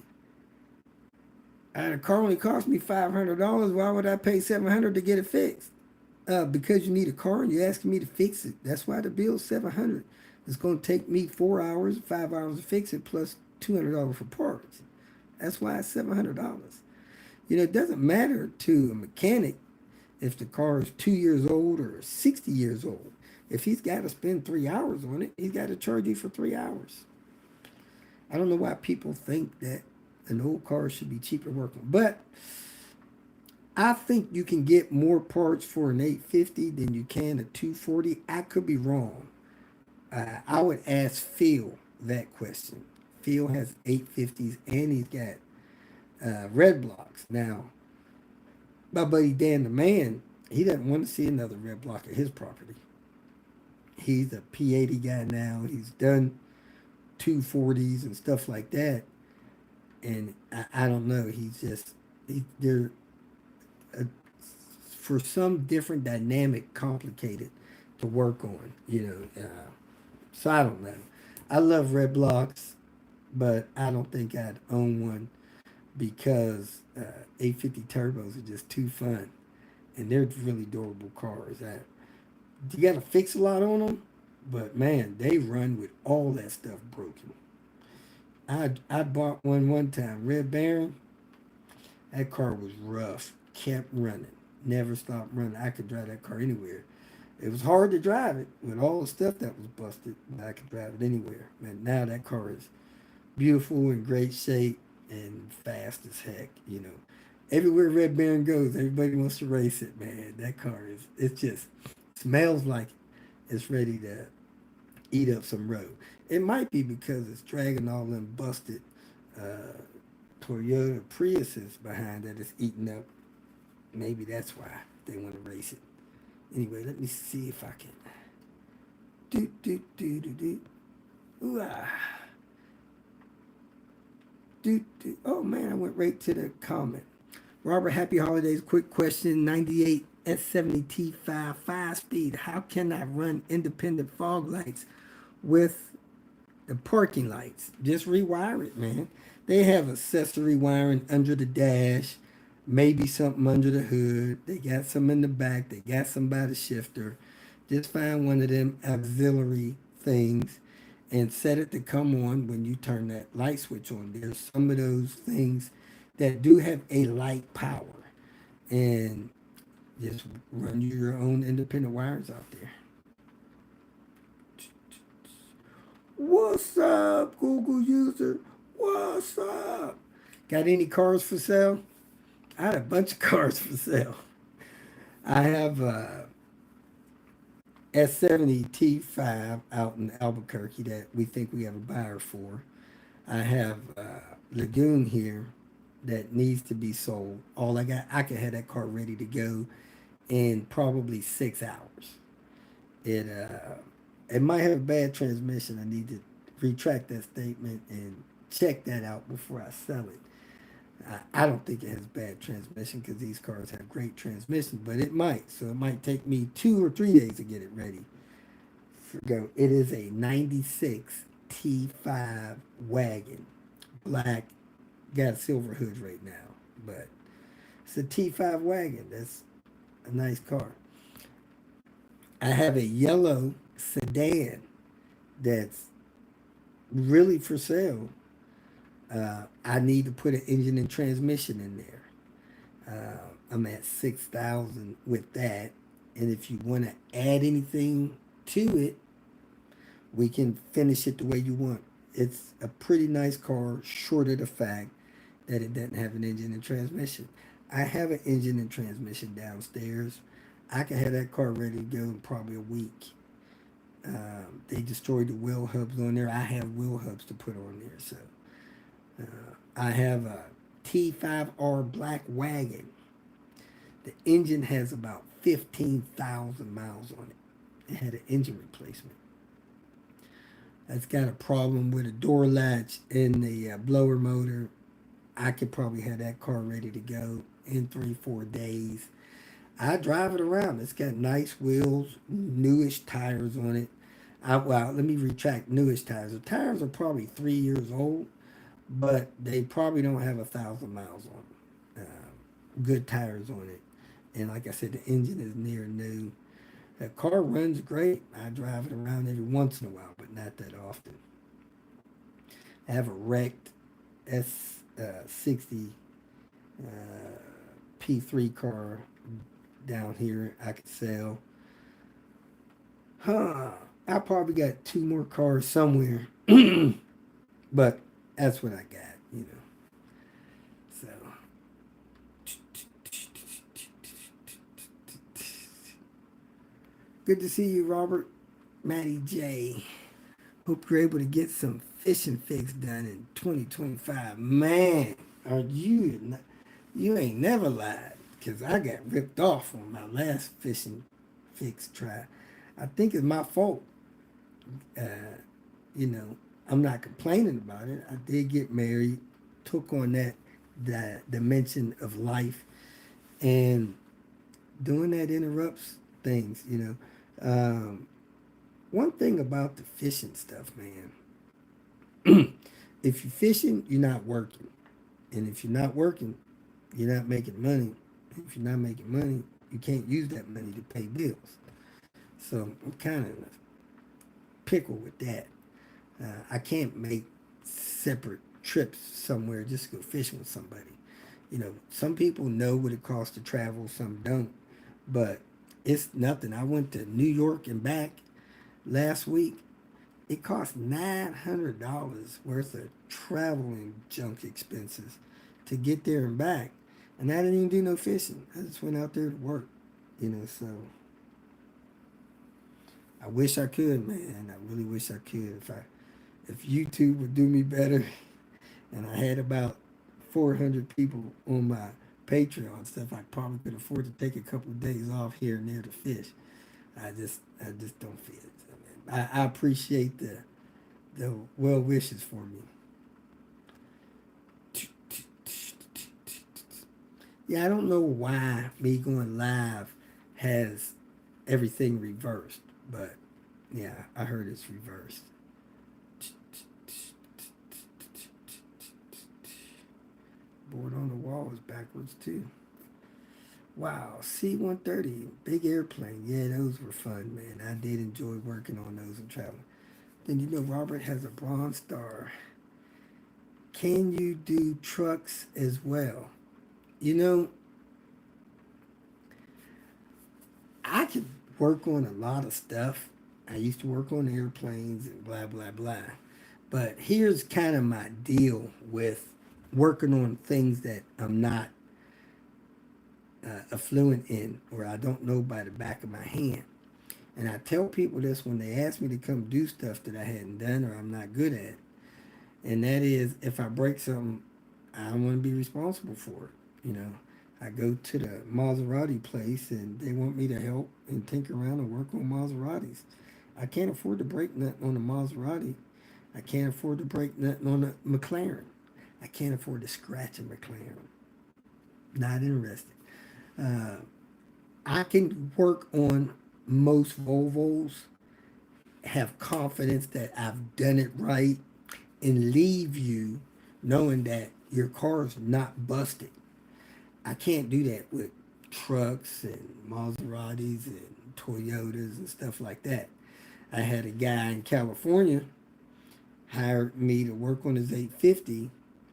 the car only cost me $500. Why would I pay $700 to get it fixed? Because you need a car and you're asking me to fix it. That's why the bill's $700. It's going to take me 4 hours, 5 hours to fix it, plus $200 for parts. That's why it's $700. It doesn't matter to a mechanic if the car is 2 years old or 60 years old. If he's got to spend 3 hours on it, he's got to charge you for 3 hours. I don't know why people think that an old car should be cheaper to work on. But I think you can get more parts for an 850 than you can a 240. I could be wrong. I would ask Phil that question. Phil has 850s and he's got red blocks. Now, my buddy Dan the Man, he doesn't want to see another red block at his property. He's a P80 guy now. He's done 240s and stuff like that. And I don't know. They're uh, for some different dynamic, complicated to work on. So I don't know. I love red blocks, but I don't think I'd own one because 850 turbos are just too fun, and they're really durable cars. You got to fix a lot on them, but man, they run with all that stuff broken. I bought one time, Red Baron. That car was rough, kept running, never stopped running. I could drive that car anywhere. It was hard to drive it with all the stuff that was busted, but I could drive it anywhere. Man, now that car is beautiful, in great shape, and fast as heck. Everywhere Red Baron goes, everybody wants to race it, man. That car it's just smells like it's ready to eat up some road. It might be because it's dragging all them busted Toyota Priuses behind that it's eating up. Maybe that's why. they want to race it. Anyway, let me see if I can. Do do do do do. Ooh ah. Do do. Oh man, I went right to the comment. Robert, happy holidays. Quick question: 98 S70 T5 5-speed. How can I run independent fog lights with the parking lights? Just rewire it, man. They have accessory wiring under the dash, maybe something under the hood. They got some in the back. They got some by the shifter. Just find one of them auxiliary things and set it to come on when you turn that light switch on. There's some of those things that do have a light power, and just run your own independent wires out there. What's up, Google user? What's up? Got any cars for sale? I had a bunch of cars for sale. I have a S70 T5 out in Albuquerque that we think we have a buyer for. I have a Lagoon here that needs to be sold. All I could have that car ready to go in probably 6 hours. It might have a bad transmission. I need to retract that statement and check that out before I sell it. I don't think it has bad transmission because these cars have great transmission, but it might. So it might take me 2 or 3 days to get it ready for go. It is a 96 T5 wagon, black, got a silver hood right now, but it's a T5 wagon. That's a nice car. I have a yellow sedan that's really for sale. I need to put an engine and transmission in there. I'm at 6,000 with that, and if you want to add anything to it, we can finish it the way you want. It's a pretty nice car, short of the fact that it doesn't have an engine and transmission. I have an engine and transmission downstairs. I can have that car ready to go in probably a week. They destroyed the wheel hubs on there. I have wheel hubs to put on there. So I have a T5R black wagon. The engine has about 15,000 miles on it. It had an engine replacement. That's got a problem with a door latch and the blower motor. I could probably have that car ready to go in 3-4 days. I drive it around. It's got nice wheels, newish tires on it. Well, let me retract newish tires. The tires are probably 3 years old, but they probably don't have 1,000 miles on them. Good tires on it. And like I said, the engine is near new. The car runs great. I drive it around every once in a while, but not that often. I have a wrecked S60 P3 car down here I could sell. I probably got 2 more cars somewhere, but that's what I got, you know. So, good to see you, Robert. Matty J. Hope you're able to get some fishing fix done in 2025. Man, are you ain't never lied, because I got ripped off on my last fishing fix try. I think it's my fault. You know, I'm not complaining about it. I did get married, took on that dimension of life, and doing that interrupts things, you know. One thing about the fishing stuff, man, if you're fishing, you're not working. And if you're not working, you're not making money. If you're not making money, you can't use that money to pay bills. So I'm kind of in a pickle with that. I can't make separate trips somewhere just to go fishing with somebody. You know, some people know what it costs to travel, some don't. But it's nothing. I went to New York and back last week. It cost $900 worth of traveling junk expenses to get there and back. And I didn't even do no fishing. I just went out there to work, you know, so I wish I could, man. I really wish I could. If YouTube would do me better and I had about 400 people on my Patreon stuff, I probably could afford to take a couple of days off here and there to fish. I just don't feel it. So, man, I appreciate the well wishes for me. Yeah, I don't know why me going live has everything reversed, but yeah, I heard it's reversed. Board on the wall is backwards too. Wow, C-130, big airplane. Yeah, those were fun, man. I did enjoy working on those and traveling. Then you know Robert has a Bronze Star. Can you do trucks as well? You know, I could work on a lot of stuff. I used to work on airplanes and blah, blah, blah. But here's kind of my deal with working on things that I'm not affluent in or I don't know by the back of my hand. And I tell people this when they ask me to come do stuff that I hadn't done or I'm not good at. And that is, if I break something, I want to be responsible for it. You know, I go to the Maserati place and they want me to help and tinker around and work on Maseratis. I can't afford to break nothing on a Maserati. I can't afford to break nothing on a McLaren. I can't afford to scratch a McLaren. Not interested. Uh, I can work on most Volvos, have confidence that I've done it right, and leave you knowing that your car's not busted. I can't do that with trucks and Maseratis and Toyotas and stuff like that. I had a guy in California hired me to work on his 850,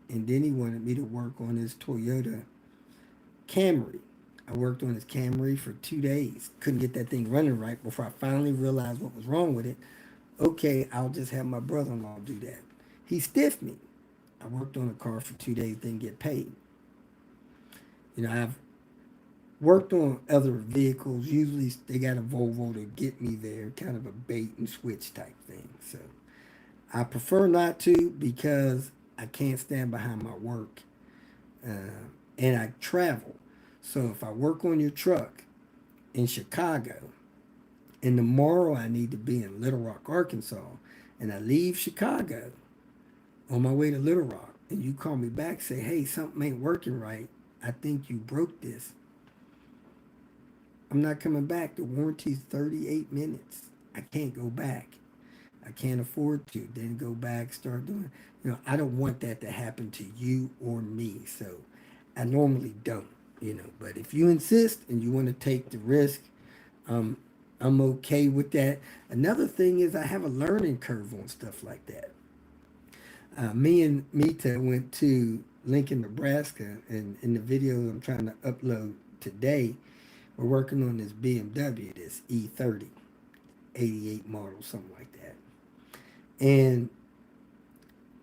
and then he wanted me to work on his Toyota Camry. I worked on his Camry for 2 days. Couldn't get that thing running right before I finally realized what was wrong with it. Okay, I'll just have my brother-in-law do that. He stiffed me. I worked on a car for 2 days, didn't get paid. You know, I've worked on other vehicles. Usually they got a Volvo to get me there, kind of a bait and switch type thing. So I prefer not to because I can't stand behind my work. And I travel. So if I work on your truck in Chicago and tomorrow I need to be in Little Rock, Arkansas, and I leave Chicago on my way to Little Rock, and you call me back, say, hey, something ain't working right. I think you broke this. I'm not coming back. The warranty's 38 minutes. I can't go back. I can't afford to. Then go back, start doing. I don't want that to happen to you or me. So I normally don't. But if you insist and you want to take the risk, I'm okay with that. Another thing is I have a learning curve on stuff like that. Me and Mita went to Lincoln, Nebraska, and in the video I'm trying to upload today, we're working on this BMW, this E30, 88 model, something like that. And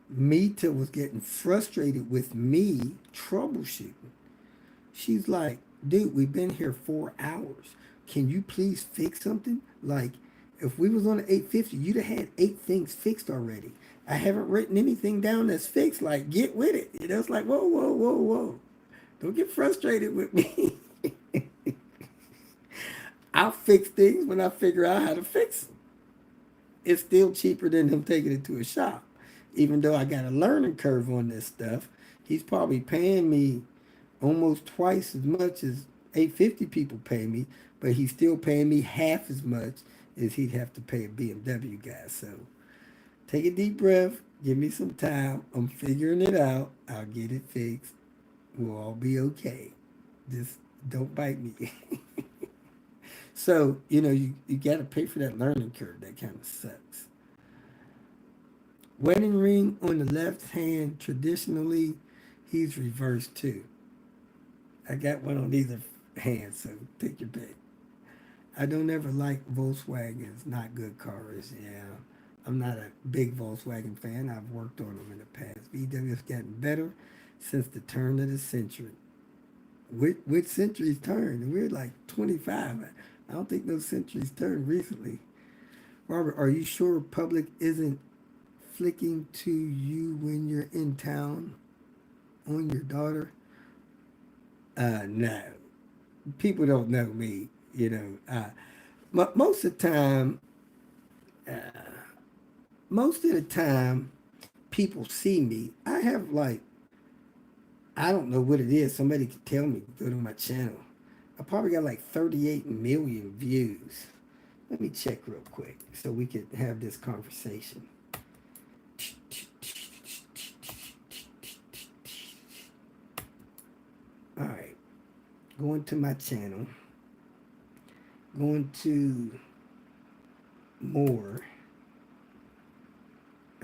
Mita was getting frustrated with me troubleshooting. She's like, dude, we've been here 4 hours. Can you please fix something? Like, if we was on an 850, you'd have had 8 things fixed already. I haven't written anything down that's fixed. Like, get with it. It's like, whoa, whoa, whoa, whoa. Don't get frustrated with me. I'll fix things when I figure out how to fix them. It's still cheaper than him taking it to a shop. Even though I got a learning curve on this stuff, he's probably paying me almost twice as much as 850 people pay me, but he's still paying me half as much as he'd have to pay a BMW guy. So take a deep breath, give me some time. I'm figuring it out. I'll get it fixed. We'll all be okay. Just don't bite me. So, you got to pay for that learning curve. That kind of sucks. Wedding ring on the left hand, traditionally, he's reversed too. I got one on either hand, so take your pick. I don't ever like Volkswagens, not good cars. Yeah, I'm not a big Volkswagen fan. I've worked on them in the past. VW's gotten better since the turn of the century. Which century's turned? We're like 25. I don't think those centuries turned recently. Robert, are you sure public isn't flicking to you when you're in town on your daughter? No, people don't know me. You know, most of the time, most of the time, people see me. I have like, I don't know what it is. Somebody could tell me. Go to my channel. I probably got like 38 million views. Let me check real quick so we could have this conversation. All right, going to my channel, going to more.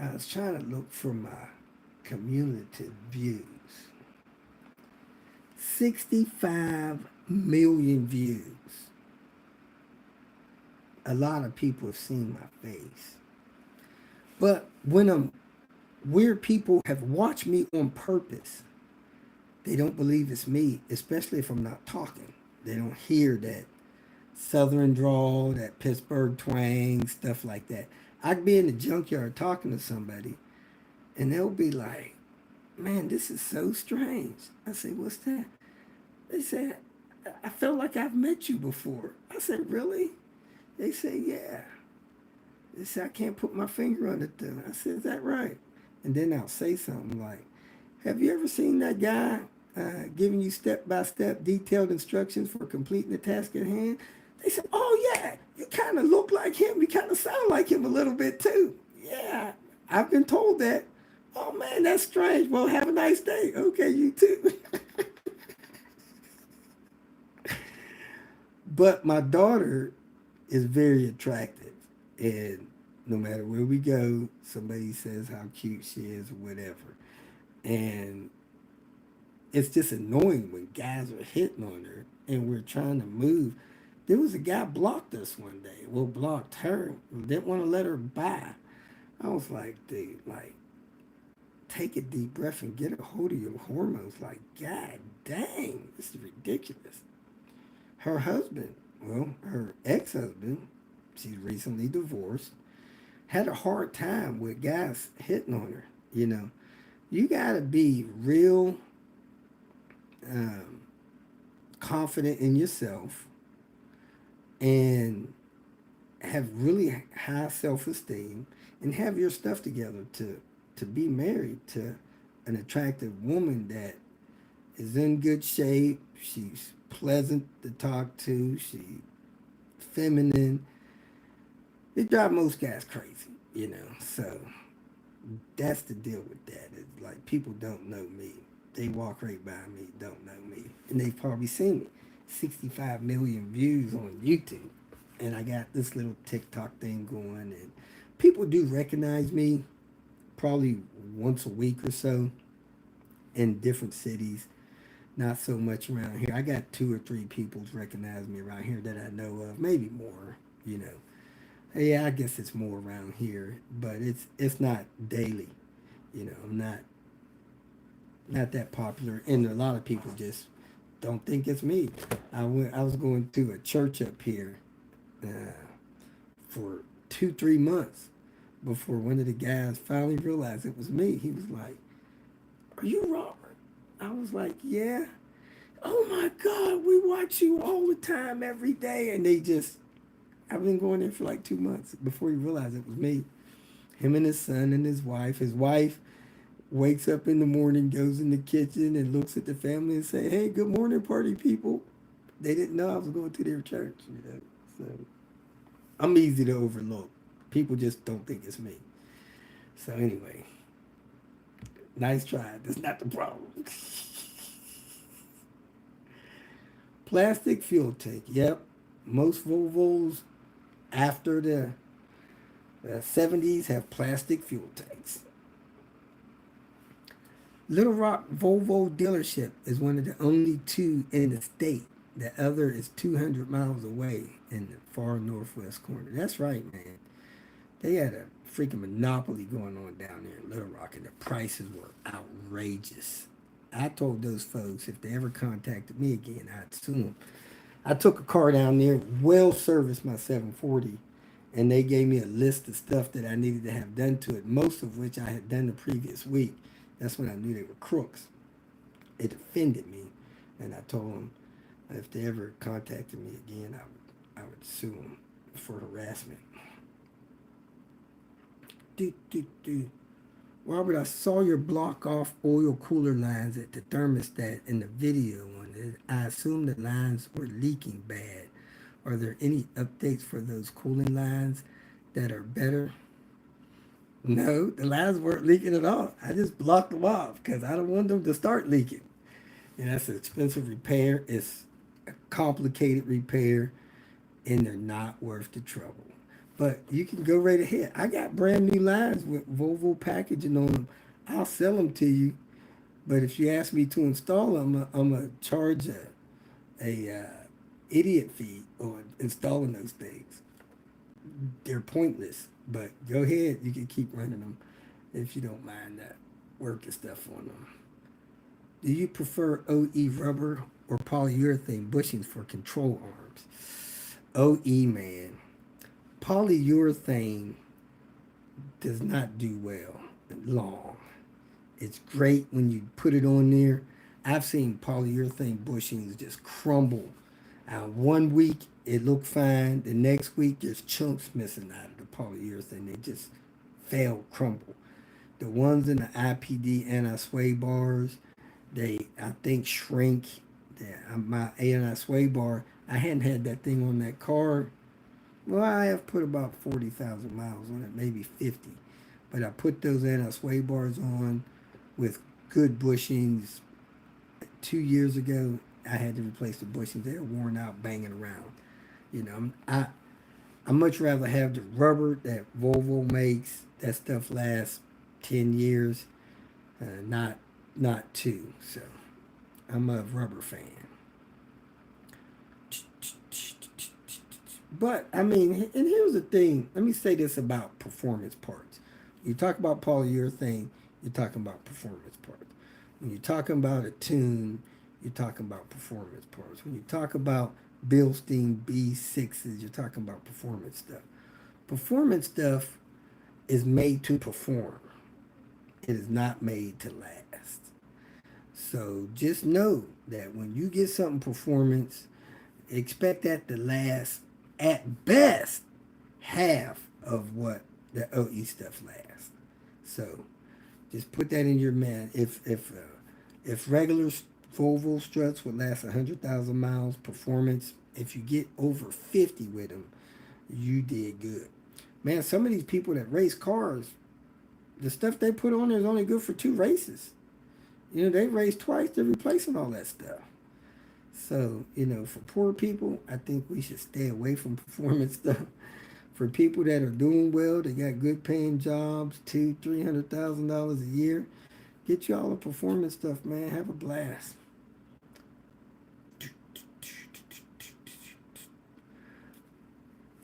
I was trying to look for my cumulative views. 65 million views. A lot of people have seen my face. But when weird people have watched me on purpose, they don't believe it's me, especially if I'm not talking. They don't hear that Southern drawl, that Pittsburgh twang, stuff like that. I'd be in the junkyard talking to somebody, and they'll be like, "Man, this is so strange." I say, "What's that?" They say, "I feel like I've met you before." I said, "Really?" They say, "Yeah." They say, "I can't put my finger on it though." I said, "Is that right?" And then I'll say something like, "Have you ever seen that guy giving you step-by-step detailed instructions for completing the task at hand?" They said, "Oh yeah, you kind of look like him. You kind of sound like him a little bit too." "Yeah, I've been told that." "Oh man, that's strange. Well, have a nice day." "Okay, you too." But my daughter is very attractive, and no matter where we go, somebody says how cute she is or whatever. And it's just annoying when guys are hitting on her and we're trying to move. There was a guy blocked us one day. Well, blocked her. Didn't want to let her by. I was like, dude, like, take a deep breath and get a hold of your hormones. Like, God dang, this is ridiculous. Her husband, well, her ex-husband, she's recently divorced, had a hard time with guys hitting on her. You know, you got to be real um, confident in yourself and have really high self-esteem and have your stuff together to be married to an attractive woman that is in good shape. She's pleasant to talk to. She's feminine. It drives most guys crazy, you know. So that's the deal with that. It's like people don't know me. They walk right by me, don't know me, and they've probably seen me. 65 million views on YouTube, and I got this little TikTok thing going, and people do recognize me probably once a week or so in different cities. Not so much around here. I got two or three people recognize me around here that I know of, maybe more. You know, yeah, I guess it's more around here, but it's not daily. You know, I'm not that popular, and a lot of people just don't think it's me. I was going to a church up here uh, for 2 3 months before one of the guys finally realized it was me. He was like, "Are you Robert?" I was like, "Yeah." "Oh my God, we watch you all the time, every day." And they just, I've been going there for like 2 months before he realized it was me. Him and his son and his wife. His wife wakes up in the morning, goes in the kitchen and looks at the family and say, "Hey, good morning, party people." They didn't know I was going to their church, you know. So I'm easy to overlook. People just don't think it's me. So anyway, nice try. That's not the problem. Plastic fuel tank. Yep. Most Volvos after the 70s have plastic fuel tanks. Little Rock Volvo dealership is one of the only two in the state. The other is 200 miles away in the far northwest corner. That's right, man. They had a freaking monopoly going on down there in Little Rock, and the prices were outrageous. I told those folks if they ever contacted me again, I'd sue them. I took a car down there, well serviced my 740, and they gave me a list of stuff that I needed to have done to it, most of which I had done the previous week. That's when I knew they were crooks. It offended me. And I told them if they ever contacted me again, I would sue them for harassment. Do, do, do. Robert, I saw your block off oil cooler lines at the thermostat in the video on it. I assume the lines were leaking bad. Are there any updates for those cooling lines that are better? No, the lines weren't leaking at all. I just blocked them off because I don't want them to start leaking. And that's an expensive repair. It's a complicated repair, and they're not worth the trouble. But you can go right ahead. I got brand new lines with Volvo packaging on them. I'll sell them to you. But if you ask me to install them, I'm gonna charge a idiot fee on installing those things. They're pointless. But go ahead, you can keep running them if you don't mind that working stuff on them. Do you prefer OE rubber or polyurethane bushings for control arms? OE, man. Polyurethane does not do well long. It's great when you put it on there. I've seen polyurethane bushings just crumble. One week it looked fine. The next week there's chunks missing out of the polyurethane. They just fail, crumble. The ones in the IPD anti-sway bars, they I think shrink. My anti-sway bar, I hadn't had that thing on that car. Well, I have put about 40,000 miles on it, maybe 50. But I put those anti-sway bars on with good bushings 2 years ago. I had to replace the bushings. They were worn out, banging around. You know, I much rather have the rubber that Volvo makes. That stuff lasts 10 years, not two. So I'm a rubber fan. But I mean, and here's the thing. Let me say this about performance parts. You talk about polyurethane, you're talking about performance parts. When you're talking about a tune, you're talking about performance parts. When you talk about Bilstein B6s, you're talking about performance stuff. Performance stuff is made to perform. It is not made to last. So just know that when you get something performance, expect that to last at best half of what the OE stuff lasts. So just put that in your man. If regular Volvo struts would last 100,000 miles, performance, if you get over 50 with them, you did good. Man, some of these people that race cars, the stuff they put on there is only good for 2 races. You know, they race twice, they're replacing all that stuff. So, you know, for poor people, I think we should stay away from performance stuff. For people that are doing well, they got good paying jobs, $200,000-300,000 a year. Get y'all the performance stuff, man. Have a blast.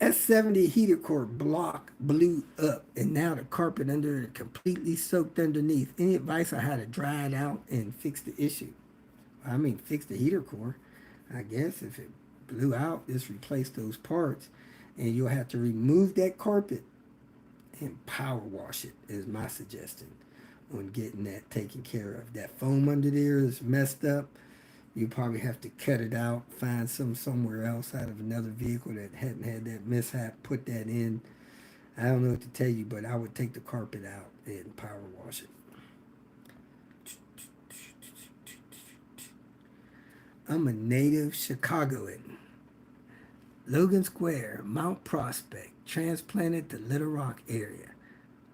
S70 heater core block blew up, and now the carpet under it completely soaked underneath. Any advice on how to dry it out and fix the issue? I mean, fix the heater core. I guess if it blew out, just replace those parts, and you'll have to remove that carpet and power wash it. Is my suggestion on getting that taken care of. That foam under there is messed up. You probably have to cut it out, find some somewhere else out of another vehicle that hadn't had that mishap, put that in. I don't know what to tell you, but I would take the carpet out and power wash it. I'm a native Chicagoan. Logan Square, Mount Prospect, transplanted to Little Rock area.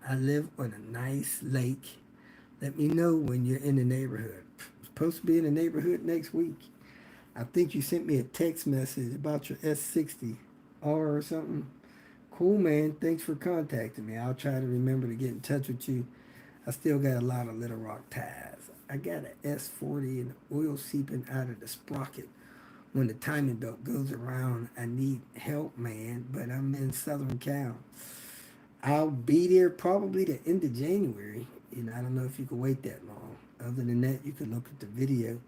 I live on a nice lake. Let me know when you're in the neighborhood. I'm supposed to be in the neighborhood next week. I think you sent me a text message about your S60R or something. Cool, man. Thanks for contacting me. I'll try to remember to get in touch with you. I still got a lot of Little Rock ties. I got an S40 and oil seeping out of the sprocket. When the timing belt goes around, I need help, man, but I'm in Southern Cal. I'll be there probably the end of January. You know, I don't know if you can wait that long. Other than that, you can look at the video.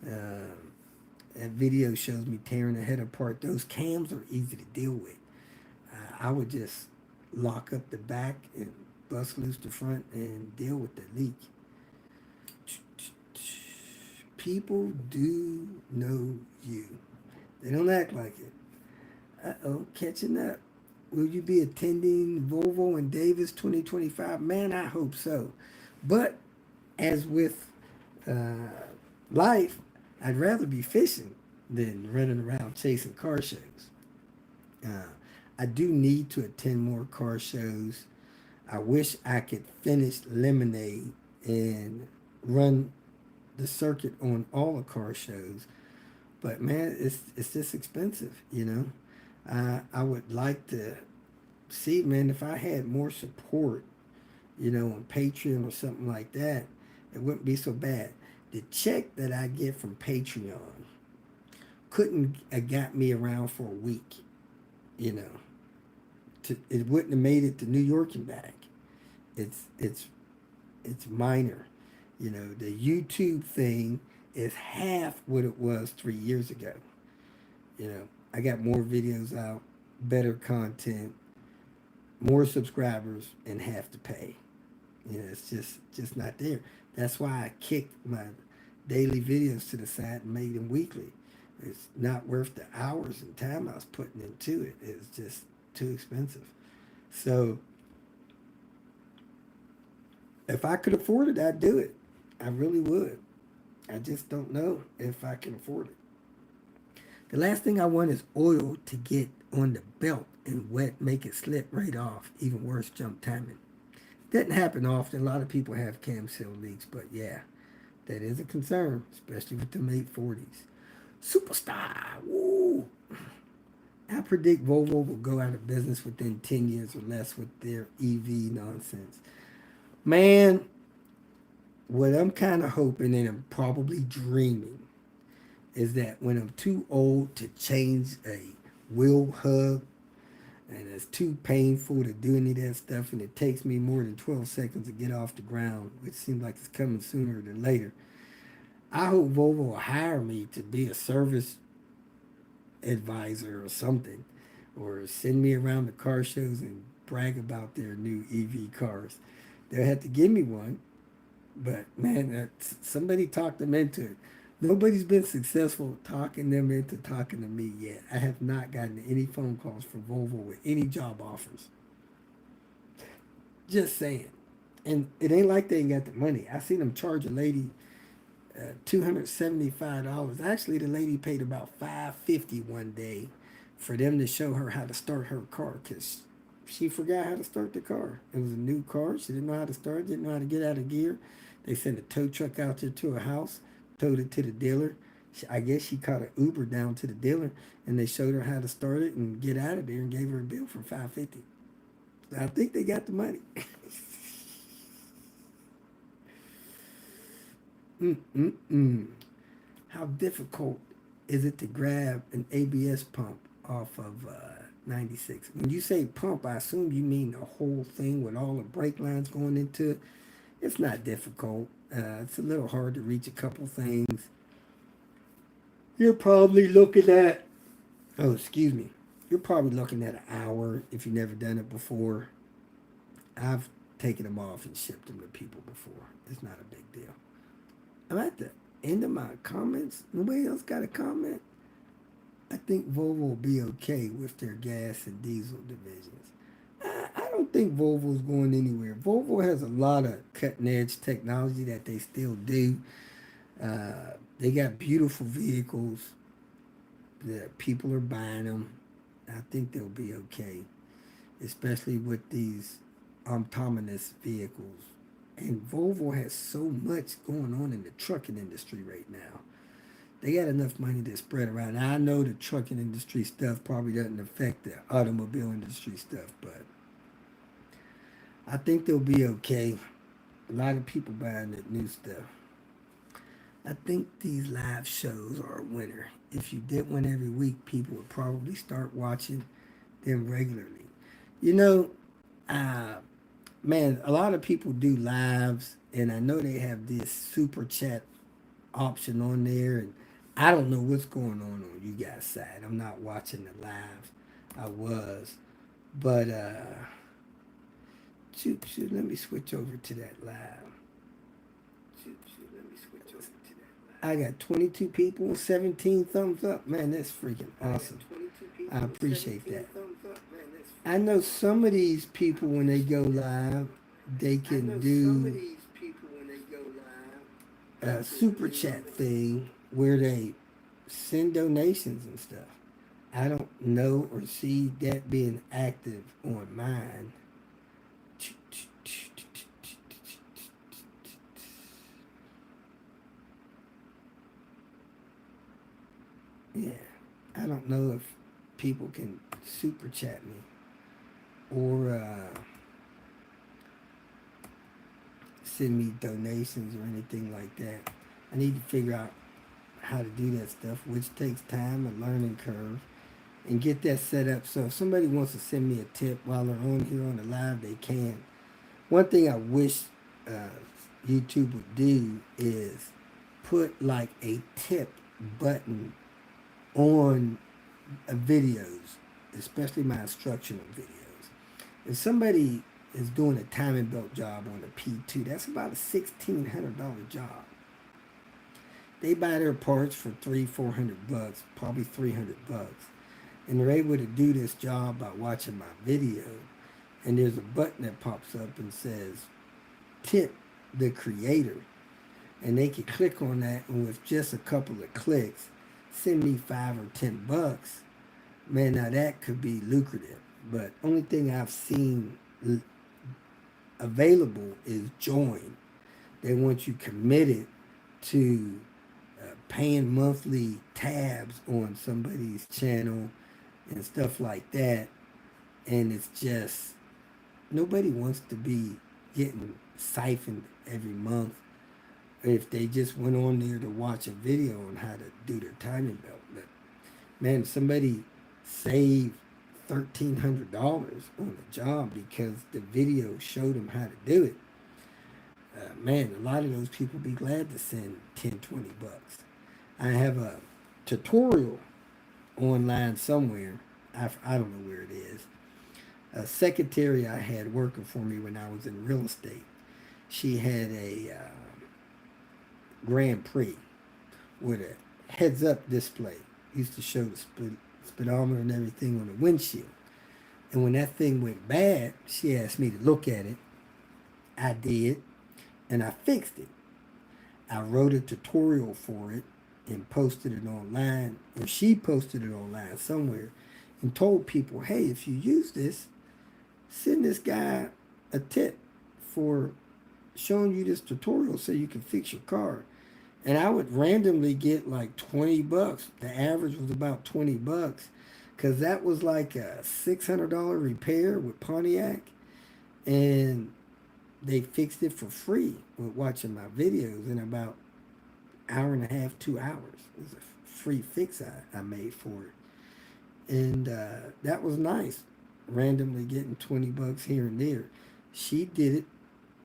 That video shows me tearing the head apart. Those cams are easy to deal with. I would just lock up the back and bust loose the front and deal with the leak. People do know you. They don't act like it. Uh-oh, catching up. Will you be attending Volvo and Davis 2025? Man, I hope so. But as with uh, life, I'd rather be fishing than running around chasing car shows. Uh, I do need to attend more car shows. I wish I could finish Lemonade and run the circuit on all the car shows. But man, it's just expensive, you know. I would like to see, man, if I had more support, you know, on Patreon or something like that, it wouldn't be so bad. The check that I get from Patreon couldn't have got me around for a week, you know. It wouldn't have made it to New York and back. It's it's it's minor, you know. The YouTube thing is half what it was 3 years ago. You know, I got more videos out, better content, more subscribers, and half to pay. You know, it's just not there. That's why I kicked my daily videos to the side and made them weekly. It's not worth the hours and time I was putting into it. It's just too expensive. So if I could afford it, I'd do it. I really would. I just don't know if I can afford it. The last thing I want is oil to get on the belt and wet, make it slip right off. Even worse, jump timing. Doesn't happen often. A lot of people have cam seal leaks, but yeah, that is a concern, especially with the 840s. Superstar, woo! I predict Volvo will go out of business within 10 years or less with their EV nonsense. Man, what I'm kind of hoping and I'm probably dreaming is that when I'm too old to change a wheel hub and it's too painful to do any of that stuff and it takes me more than 12 seconds to get off the ground, which seems like it's coming sooner than later, I hope Volvo will hire me to be a service advisor or something, or send me around the car shows and brag about their new EV cars. They'll have to give me one, but man, somebody talked them into it. Nobody's been successful talking them into talking to me yet. I have not gotten any phone calls from Volvo with any job offers. Just saying. And it ain't like they ain't got the money. I seen them charge a lady $275. Actually, the lady paid about $550 one day for them to show her how to start her car because she forgot how to start the car. It was a new car. She didn't know how to start, didn't know how to get out of gear. They sent a tow truck out there to her house, towed it to the dealer. I guess she caught an Uber down to the dealer, and they showed her how to start it and get out of there and gave her a bill for $550. So I think they got the money. Mm-mm-mm. How difficult is it to grab an ABS pump off of 96? When you say pump, I assume you mean the whole thing with all the brake lines going into it. It's not difficult. It's a little hard to reach a couple things. You're probably looking at, oh, excuse me. You're probably looking at an hour if you've never done it before. I've taken them off and shipped them to people before. It's not a big deal. I'm at the end of my comments. Nobody else got a comment? I think Volvo will be okay with their gas and diesel divisions. I don't think Volvo's going anywhere. Volvo has a lot of cutting edge technology that they still do. They got beautiful vehicles that people are buying them. I think they'll be okay, especially with these autonomous vehicles. And Volvo has so much going on in the trucking industry right now. They got enough money to spread around. Now, I know the trucking industry stuff probably doesn't affect the automobile industry stuff, but I think they'll be okay. A lot of people buying that new stuff. I think these live shows are a winner. If you did one every week, people would probably start watching them regularly. You know, uh, man, a lot of people do lives, and I know they have this super chat option on there, and I don't know what's going on you guys' side. I'm not watching the live. I was, but let me switch over to that live. Let me switch over to that live. I got 22 people, 17 thumbs up. Man, that's freaking awesome. I appreciate that. I know some of these people when they go live, they can do a super chat thing where they send donations and stuff. I don't know or see that being active on mine. Yeah, I don't know if people can super chat me or send me donations or anything like that. I need to figure out how to do that stuff, which takes time, a learning curve, and get that set up. So if somebody wants to send me a tip while they're on here on the live, they can. One thing I wish uh, YouTube would do is put like a tip button on videos, especially my instructional videos. If somebody is doing a timing belt job on a P2, that's about a $1,600 job. They buy their parts for $300-400, probably $300, and they're able to do this job by watching my video. And there's a button that pops up and says tip the creator, and they can click on that, and with just a couple of clicks send me $5 or $10. Man, now that could be lucrative. But only thing I've seen available is join. They want you committed to paying monthly tabs on somebody's channel and stuff like that. And it's just, nobody wants to be getting siphoned every month if they just went on there to watch a video on how to do their timing belt. But man, if somebody saved $1,300 on the job because the video showed them how to do it, man, a lot of those people be glad to send 10-20 bucks. I have a tutorial online somewhere. I don't know where it is. A secretary I had working for me when I was in real estate, she had a Grand Prix with a heads-up display. Used to show the speedometer and everything on the windshield. And when that thing went bad, she asked me to look at it. I did, and I fixed it. I wrote a tutorial for it and posted it online, or she posted it online somewhere, and told people, hey, if you use this, send this guy a tip for showing you this tutorial so you can fix your car. And I would randomly get like 20 bucks. The average was about 20 bucks because that was like a $600 repair with Pontiac. And they fixed it for free with watching my videos in about an hour and a half, 2 hours. It was a free fix I made for it. And that was nice, randomly getting 20 bucks here and there. She did it,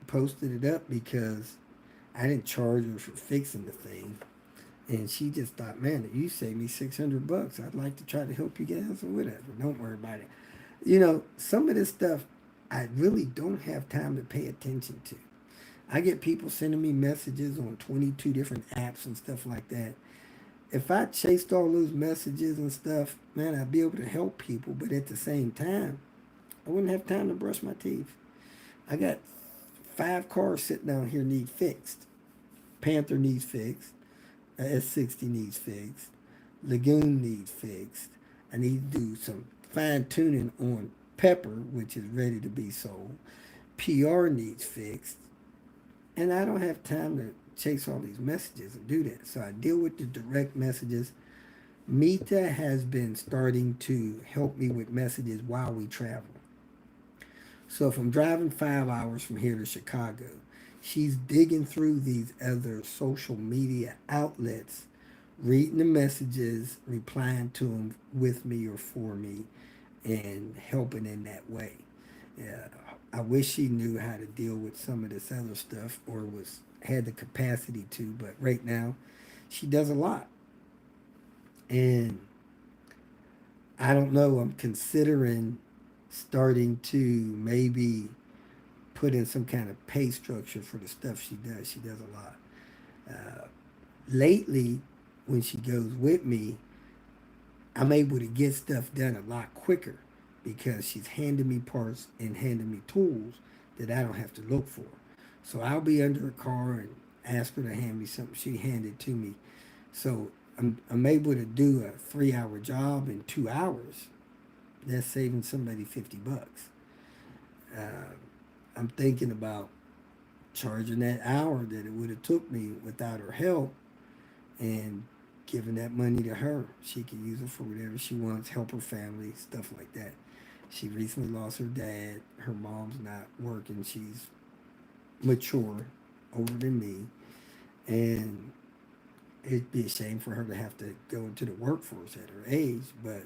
posted it up because I didn't charge her for fixing the thing. And she just thought, man, you saved me 600 bucks. I'd like to try to help you guys or whatever. Don't worry about it. You know, some of this stuff I really don't have time to pay attention to. I get people sending me messages on 22 different apps and stuff like that. If I chased all those messages and stuff, man, I'd be able to help people. But at the same time, I wouldn't have time to brush my teeth. I got 5 cars sitting down here need fixed. Panther needs fixed. S60 needs fixed. Lagoon needs fixed. I need to do some fine tuning on Pepper, which is ready to be sold. PR needs fixed. And I don't have time to chase all these messages and do that. So I deal with the direct messages. Mita has been starting to help me with messages while we travel. So if I'm driving 5 hours from here to Chicago, she's digging through these other social media outlets, reading the messages, replying to them with me or for me, and helping in that way. I wish she knew how to deal with some of this other stuff or had the capacity to, but right now she does a lot. And I don't know, I'm considering starting to maybe put in some kind of pay structure for the stuff she does. She does a lot. lately, when she goes with me, I'm able to get stuff done a lot quicker because she's handing me parts and handing me tools that I don't have to look for. So I'll be under a car and ask her to hand me something. She handed to me. So I'm able to do a 3 hour job in 2 hours. That's saving somebody $50. Uh, I'm thinking about charging that hour that it would have took me without her help and giving that money to her. She can use it for whatever she wants, help her family, stuff like that. She recently lost her dad. Her mom's not working. She's mature, older than me, and it'd be a shame for her to have to go into the workforce at her age. But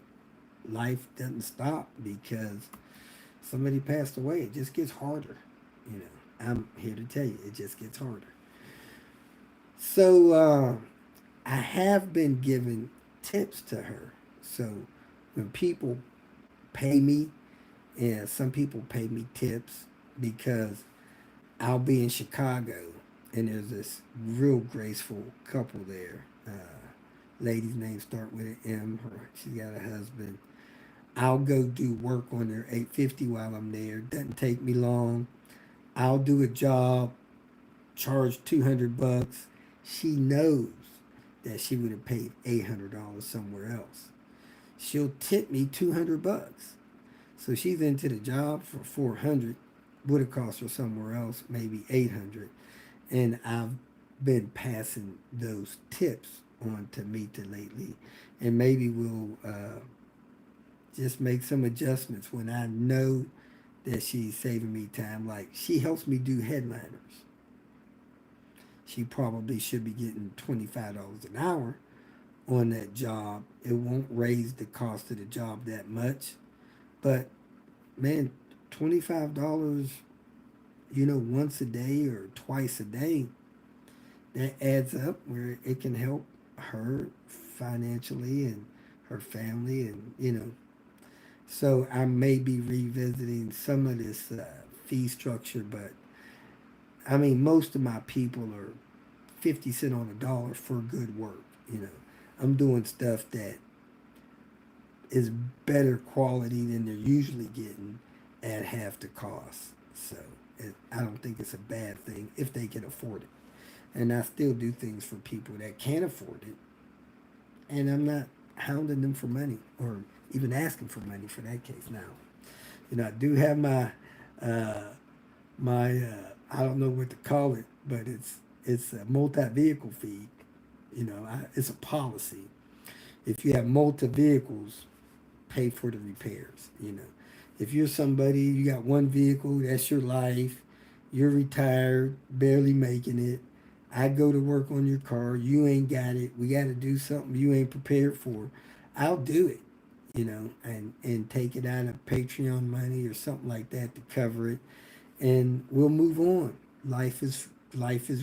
life doesn't stop because somebody passed away. It just gets harder. You know, I'm here to tell you, it just gets harder. So I have been giving tips to her. So when people pay me, and some people pay me tips because I'll be in Chicago and there's this real graceful couple there. Lady's name start with an M. She's got a husband. I'll go do work on their 850 while I'm there. Doesn't take me long. I'll do a job, charge $200. She knows that she would have paid $800 somewhere else. She'll tip me $200. So she's into the job for 400. Would have cost her somewhere else maybe 800. And I've been passing those tips on to Mita lately, and maybe we'll just make some adjustments when I know that she's saving me time. Like she helps me do headliners. She probably should be getting $25 an hour on that job. It won't raise the cost of the job that much, but man, $25, once a day or twice a day, that adds up where it can help her financially and her family, and. So I may be revisiting some of this fee structure, but I mean, most of my people are 50 cents on a dollar for good work. I'm doing stuff that is better quality than they're usually getting at half the cost. So I don't think it's a bad thing if they can afford it. And I still do things for people that can't afford it. And I'm not hounding them for money or even asking for money for that case now. I do have uh, I don't know what to call it, but it's a multi-vehicle fee. It's a policy. If you have multi vehicles, pay for the repairs. If you're somebody, you got one vehicle, that's your life. You're retired, barely making it. I go to work on your car. You ain't got it. We got to do something you ain't prepared for. I'll do it, and take it out of Patreon money or something like that to cover it, and we'll move on. Life is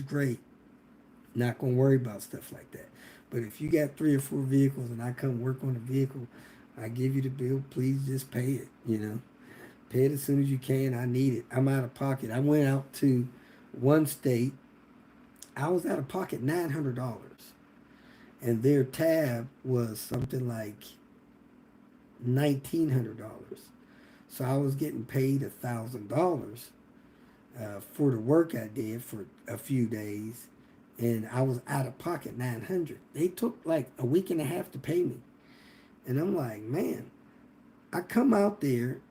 great. Not gonna worry about stuff like that. But if you got 3 or 4 vehicles and I come work on a vehicle, I give you the bill. Please just pay it. Pay it as soon as you can. I need it. I'm out of pocket. I went out to one state. I was out of pocket $900, and their tab was something like $1,900. So I was getting paid $1,000 for the work I did for a few days, and I was out of pocket 900. They took like a week and a half to pay me, and I'm like, man, I come out there,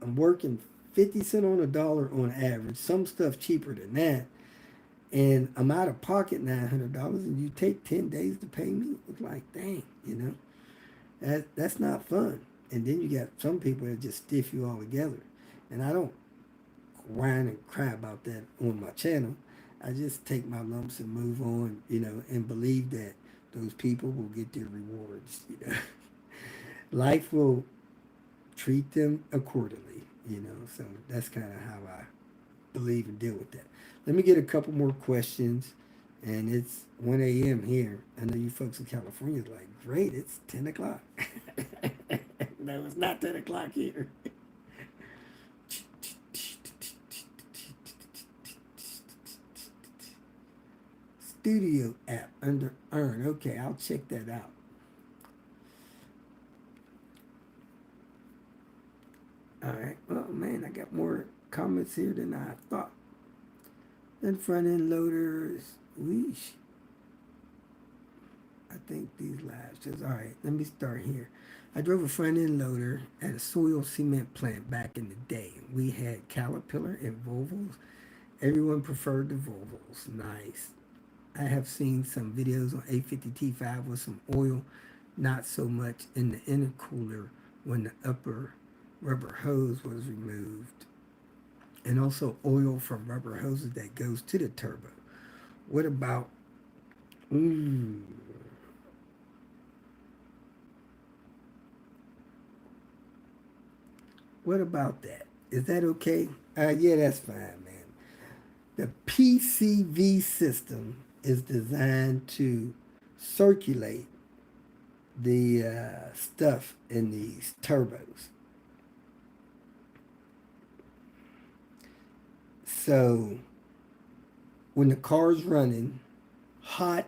I'm working 50 cents on a dollar on average. Some stuff cheaper than that, and I'm out of pocket $900, and you take 10 days to pay me. It's like, dang, that's not fun. And then you got some people that just stiff you all together, and I don't whine and cry about that on my channel. I just take my lumps and move on, and believe that those people will get their rewards. Life will treat them accordingly. So that's kind of how I believe and deal with that. Let me get a couple more questions, and it's 1 a.m. here. I know you folks in California are like, great, it's 10 o'clock. No, it's not 10 o'clock here. Studio app under Earn. Okay, I'll check that out. All right. Oh man, I got more comments here than I thought. Then front end loaders. Weesh. I think these lives just all right. Let me start here. I drove a front end loader at a soil cement plant back in the day. We had Caterpillar and Volvos. Everyone preferred the Volvos. Nice. I have seen some videos on 850T5 with some oil, not so much in the intercooler when the upper rubber hose was removed, and also oil from rubber hoses that goes to the turbo. What about, mm, what about that? Is that okay? Yeah, that's fine, man. The PCV system is designed to circulate the stuff in these turbos. So when the car's running, hot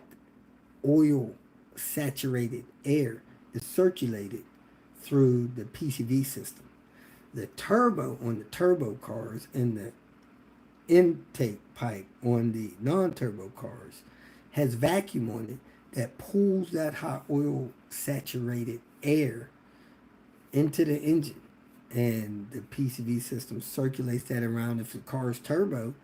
oil saturated air is circulated through the PCV system. The turbo on the turbo cars and the intake pipe on the non-turbo cars has vacuum on it that pulls that hot oil saturated air into the engine, and the PCV system circulates that around. If the car's turbo,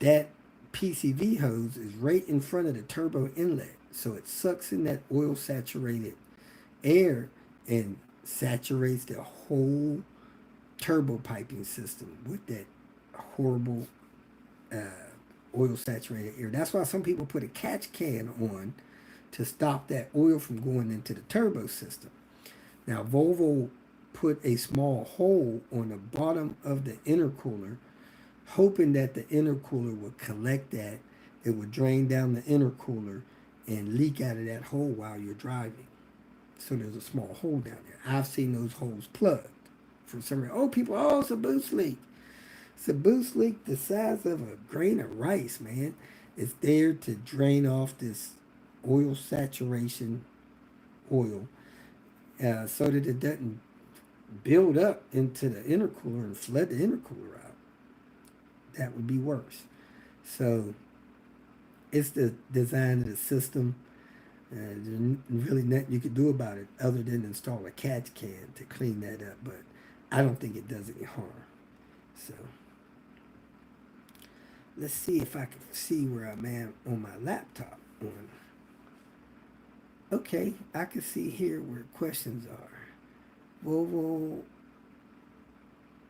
that PCV hose is right in front of the turbo inlet, so it sucks in that oil saturated air and saturates the whole turbo piping system with that horrible uh, oil saturated air. That's why some people put a catch can on to stop that oil from going into the turbo system. Now, Volvo put a small hole on the bottom of the intercooler, hoping that the intercooler would collect that. It would drain down the intercooler and leak out of that hole while you're driving. So there's a small hole down there. I've seen those holes plugged for some reason. Oh, people, oh, it's a boost leak. It's a boost leak the size of a grain of rice, man. It's there to drain off this oil saturation oil so that it doesn't build up into the intercooler and flood the intercooler out. That would be worse. So it's the design of the system. There's really nothing you could do about it other than install a catch can to clean that up. But I don't think it does any harm. So let's see if I can see where I'm at on my laptop. Okay, I can see here where questions are. Volvo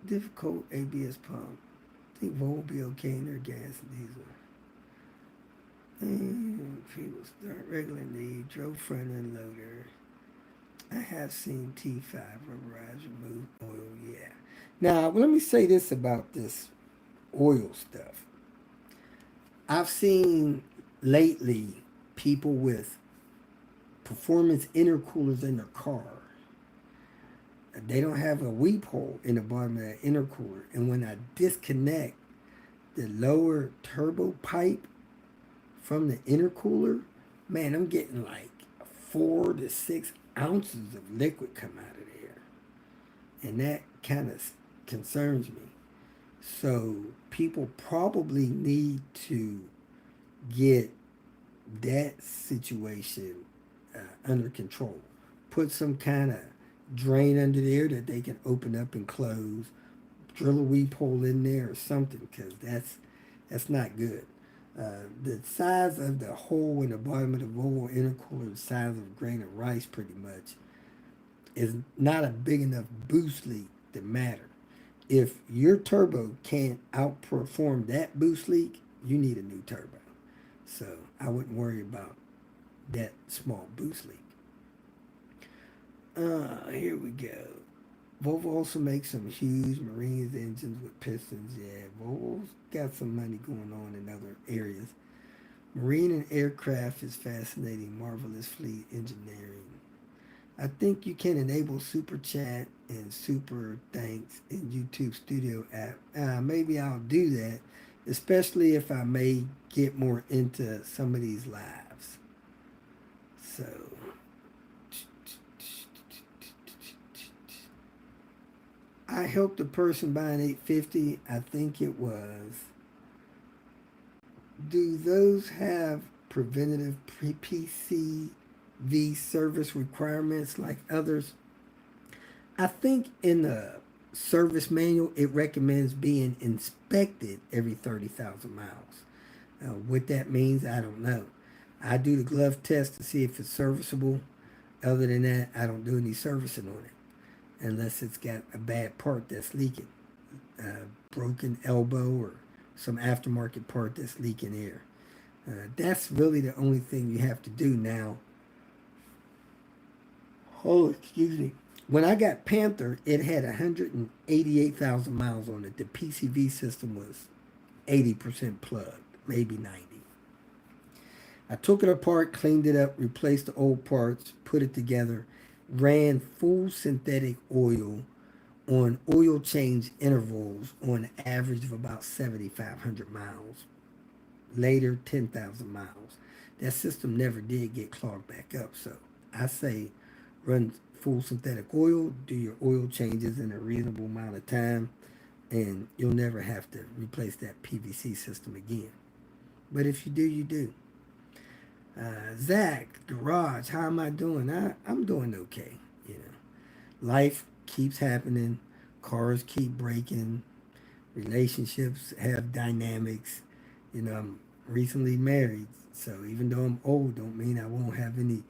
difficult ABS pump. I think Volvo will be okay in their gas and diesel. And people start regular need, drove front end loader. I have seen T5 rubberized remove oil, yeah. Now, let me say this about this oil stuff. I've seen lately people with performance intercoolers in their car. They don't have a weep hole in the bottom of that intercooler. And when I disconnect the lower turbo pipe from the intercooler, man, I'm getting like 4 to 6 ounces of liquid come out of there. And that kind of concerns me. So people probably need to get that situation under control. Put some kind of drain under there that they can open up and close. Drill a weep hole in there or something, because that's not good. The size of the hole in the bottom of the Volvo intercooler, the size of a grain of rice, pretty much, is not a big enough boost leak to matter. If your turbo can't outperform that boost leak, you need a new turbo. So I wouldn't worry about that small boost leak. Here we go. Volvo also makes some huge marine engines with pistons. Yeah, Volvo's got some money going on in other areas. Marine and aircraft is fascinating, marvelous fleet engineering. I think you can enable super chat and super thanks in YouTube Studio app. Maybe I'll do that especially if I may get more into some of these lives. So, I helped a person buy an 850. I think it was. Do those have preventative PCV service requirements like others? I think in the service manual it recommends being inspected every 30,000 miles. What that means, I don't know. I do the glove test to see if it's serviceable. Other than that, I don't do any servicing on it unless it's got a bad part that's leaking, broken elbow or some aftermarket part that's leaking air. That's really the only thing you have to do now. Oh, excuse me. When I got Panther, it had 188,000 miles on it. The PCV system was 80% plugged, maybe 90. I took it apart, cleaned it up, replaced the old parts, put it together, ran full synthetic oil on oil change intervals on an average of about 7,500 miles. Later, 10,000 miles. That system never did get clogged back up. So I say run full synthetic oil, do your oil changes in a reasonable amount of time, and you'll never have to replace that PVC system again. But if you do, you do. Zach, garage, how am I doing? I'm doing okay. You know, life keeps happening, cars keep breaking, relationships have dynamics. You know, I'm recently married, so even though I'm old, don't mean I won't have any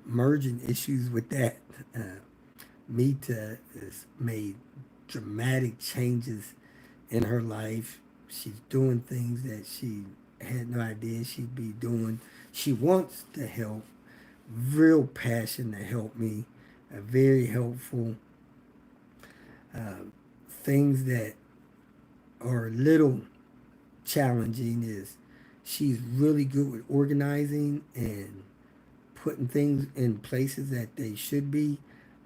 merging issues with that. Mita has made dramatic changes in her life. She's doing things that she had no idea she'd be doing. She wants to help, real passion to help me, very helpful. Uh, Things that are a little challenging is she's really good with organizing and putting things in places that they should be.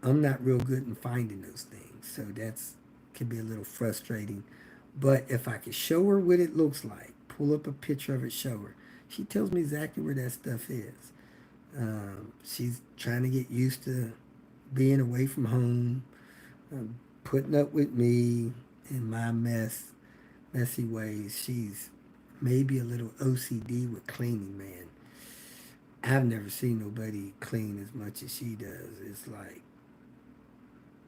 I'm not real good in finding those things, so that's can be a little frustrating. But if I could show her what it looks like, pull up a picture of it, show her, she tells me exactly where that stuff is. She's trying to get used to being away from home, putting up with me in my messy ways. She's maybe a little OCD with cleaning, man. I've never seen nobody clean as much as she does. It's like,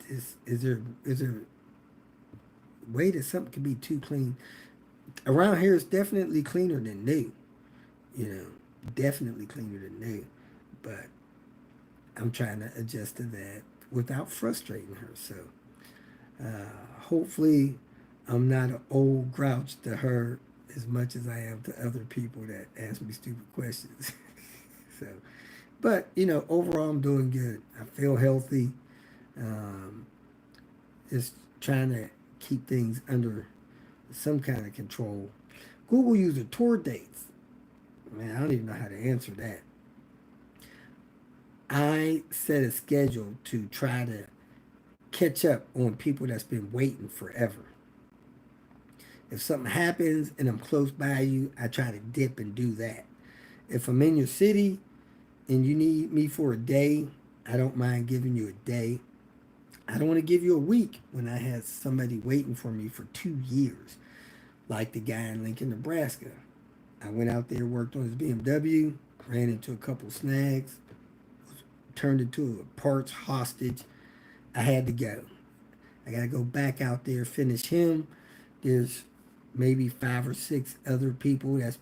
this is there a way that something can be too clean? Around here, it's definitely cleaner than new. You know, definitely cleaner than new. But I'm trying to adjust to that without frustrating her. So hopefully, I'm not an old grouch to her as much as I am to other people that ask me stupid questions. So, but you know, overall, I'm doing good. I feel healthy. Um, just trying to keep things under some kind of control. Google user tour dates. Man, I don't even know how to answer that. I set a schedule to try to catch up on people that's been waiting forever. If something happens and I'm close by you, I try to dip and do that. If I'm in your city and you need me for a day, I don't mind giving you a day. I don't want to give you a week when I had somebody waiting for me for 2 years, like the guy in Lincoln, Nebraska. I went out there, worked on his BMW, ran into a couple snags, turned into a parts hostage. I had to go. I got to go back out there, finish him. There's maybe 5 or 6 other people that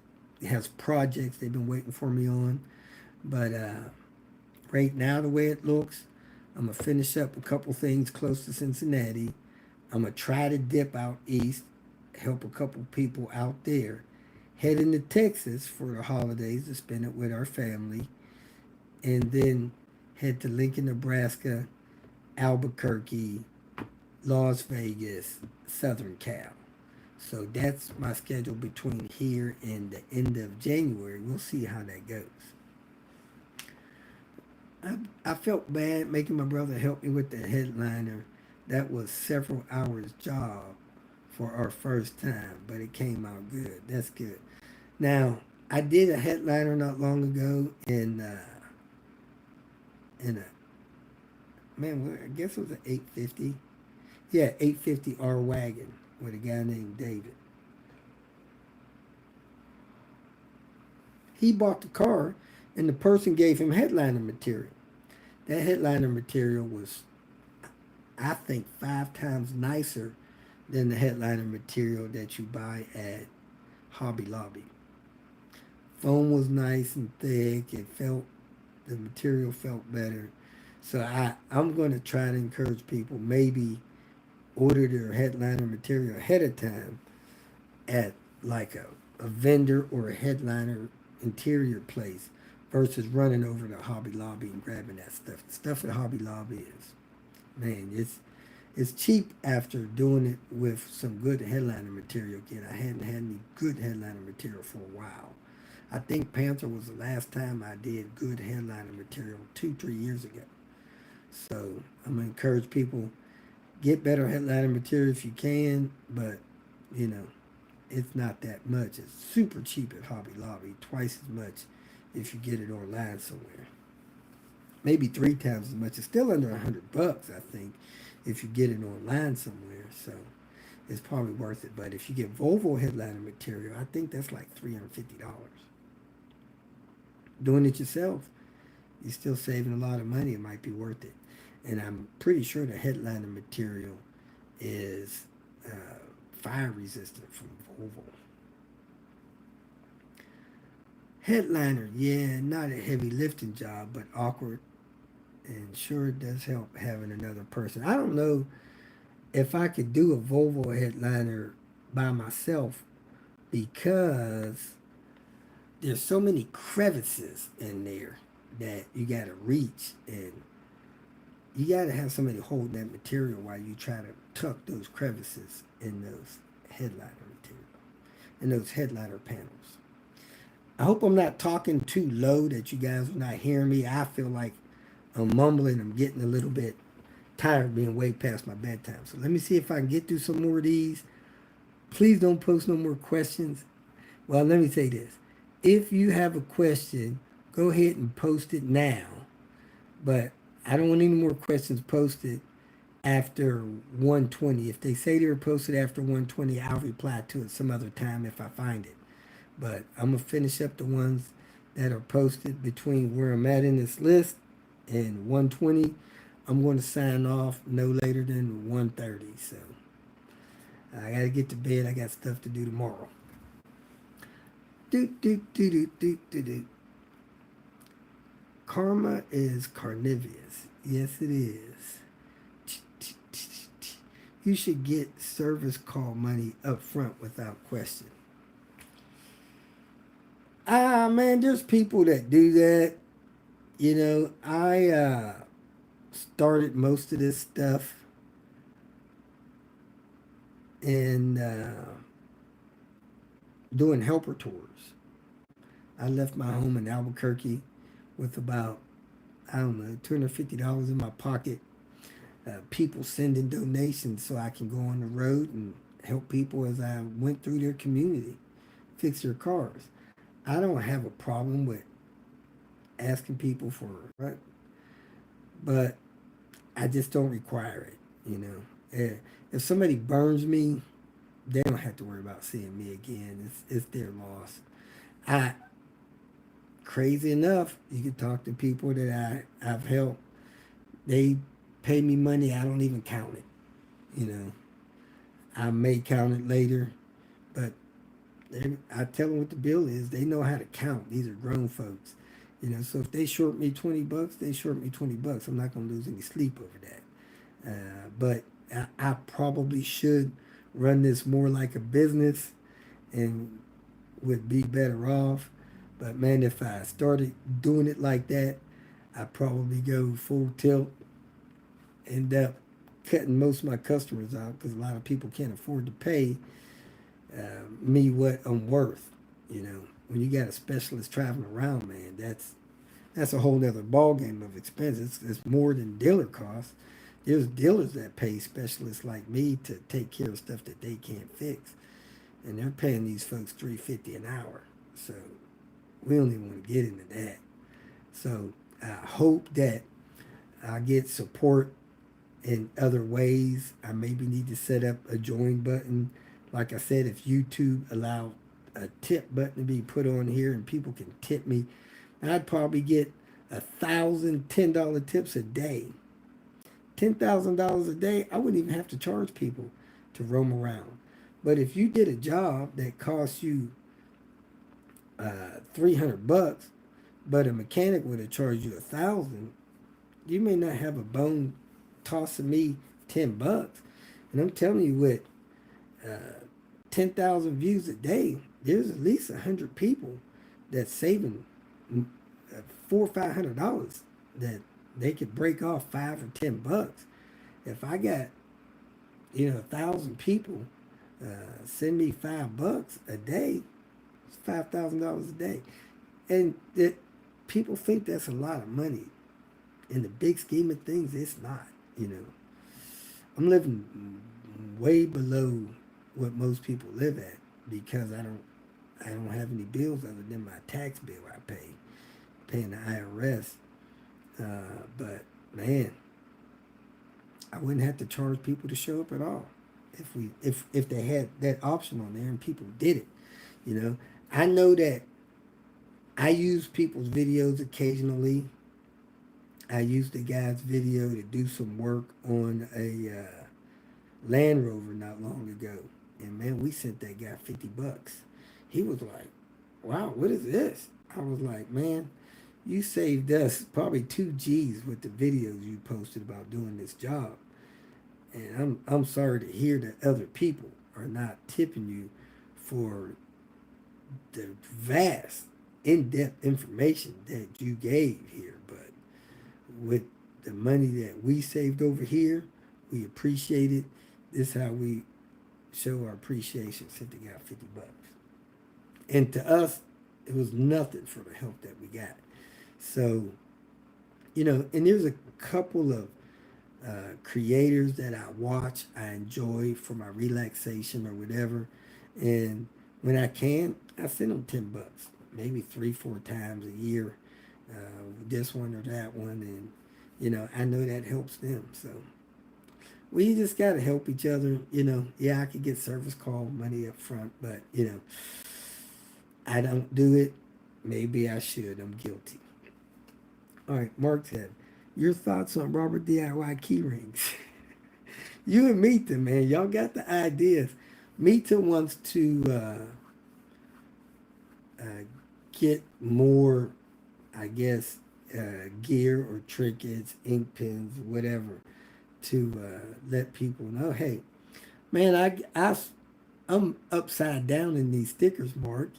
has projects they've been waiting for me on. But right now, the way it looks, I'm going to finish up a couple things close to Cincinnati. I'm going to try to dip out east, help a couple people out there, head into Texas for the holidays to spend it with our family, and then head to Lincoln, Nebraska, Albuquerque, Las Vegas, Southern Cal. So that's my schedule between here and the end of January. We'll see how that goes. I felt bad making my brother help me with the headliner. That was several hours job for our first time, but it came out good. That's good. Now, I did a headliner not long ago in a man. I guess it was an 850. Yeah, 850R wagon with a guy named David. He bought the car, and the person gave him headliner material. That headliner material was, I think, 5 times nicer than the headliner material that you buy at Hobby Lobby. Foam was nice and thick. The material felt better. So I'm going to try to encourage people maybe order their headliner material ahead of time at like a vendor or a headliner interior place versus running over to Hobby Lobby and grabbing that stuff. The stuff at Hobby Lobby is, man, it's cheap after doing it with some good headliner material. Again, I hadn't had any good headliner material for a while. I think Panther was the last time I did good headliner material 2, 3 years ago. So I'm gonna encourage people, get better headliner material if you can, but you know, it's not that much. It's super cheap at Hobby Lobby, twice as much if you get it online somewhere. Maybe 3 times as much. It's still under $100, I think, if you get it online somewhere. So it's probably worth it. But if you get Volvo headliner material, I think that's like $350. Doing it yourself, you're still saving a lot of money. It might be worth it. And I'm pretty sure the headliner material is fire resistant from Volvo. Headliner, yeah, not a heavy lifting job, but awkward. And sure, it does help having another person. I don't know if I could do a Volvo headliner by myself because there's so many crevices in there that you got to reach, and you got to have somebody hold that material while you try to tuck those crevices in those headliner material, in those headliner panels. I hope I'm not talking too low that you guys are not hearing me. I feel like I'm mumbling. I'm getting a little bit tired of being way past my bedtime. So let me see if I can get through some more of these. Please don't post no more questions. Well, let me say this. If you have a question, go ahead and post it now. But I don't want any more questions posted after 1:20. If they say they're posted after 1:20, I'll reply to it some other time if I find it. But I'm going to finish up the ones that are posted between where I'm at in this list and 1:20. I'm going to sign off no later than 1:30. So I got to get to bed. I got stuff to do tomorrow. Do. Karma is carnivorous. Yes, it is. You should get service call money up front without question. Man, there's people that do that. You know, I started most of this stuff in doing helper tours. I left my home in Albuquerque with about, I don't know, $250 in my pocket. People sending donations so I can go on the road and help people as I went through their community, fix their cars. I don't have a problem with asking people for it, right? But I just don't require it, you know. If somebody burns me, they don't have to worry about seeing me again. It's their loss. I Crazy enough, you can talk to people that I've helped. They pay me money, I don't even count it. You know, I may count it later, but I tell them what the bill is. They know how to count. These are grown folks. You know, so if they short me $20, they short me $20. I'm not gonna lose any sleep over that. But I probably should run this more like a business and would be better off. But man, if I started doing it like that, I'd probably go full tilt, end up cutting most of my customers out because a lot of people can't afford to pay me what I'm worth. You know, when you got a specialist traveling around, man, that's a whole nother ball game of expenses. It's more than dealer costs. There's dealers that pay specialists like me to take care of stuff that they can't fix, and they're paying these folks $3.50 an hour. So we don't even want to get into that. So I hope that I get support in other ways. I maybe need to set up a join button. Like I said, if YouTube allow a tip button to be put on here and people can tip me, I'd probably get 1,000 $10 tips a day. $10,000 a day, I wouldn't even have to charge people to roam around. But if you did a job that cost you 300 bucks, but a mechanic would have charged you 1,000, you may not have a bone tossing me $10. And I'm telling you, with 10,000 views a day, there's at least 100 people that's saving $400 or $500 that they could break off $5 or $10. If I got 1,000 people send me $5 a day, it's $5,000 a day, and that people think that's a lot of money. In the big scheme of things, it's not. I'm living way below what most people live at because I don't have any bills other than my tax bill I pay, paying the IRS. But man, I wouldn't have to charge people to show up at all if they had that option on there and people did it. I know that I use people's videos occasionally. I used the guy's video to do some work on a Land Rover not long ago, and man, we sent that guy $50. He was like, "Wow, what is this?" I was like, "Man, you saved us probably 2 G's with the videos you posted about doing this job." And I'm sorry to hear that other people are not tipping you for the vast, in-depth information that you gave here. But with the money that we saved over here, we appreciate it. This is how we show our appreciation. Sent the guy $50. And to us, it was nothing for the help that we got. So, and there's a couple of creators that I watch, I enjoy for my relaxation or whatever. And when I can, I send them $10, maybe 3-4 times a year, this one or that one. And, I know that helps them. So we just got to help each other. Yeah, I could get service call money up front, but, I don't do it. Maybe I should. I'm guilty. All right, Mark said, your thoughts on Robert DIY key rings? You and Mita, man, y'all got the ideas. Mita wants to get more, I guess, gear or trinkets, ink pens, whatever, to let people know, hey, man, I'm upside down in these stickers, Mark.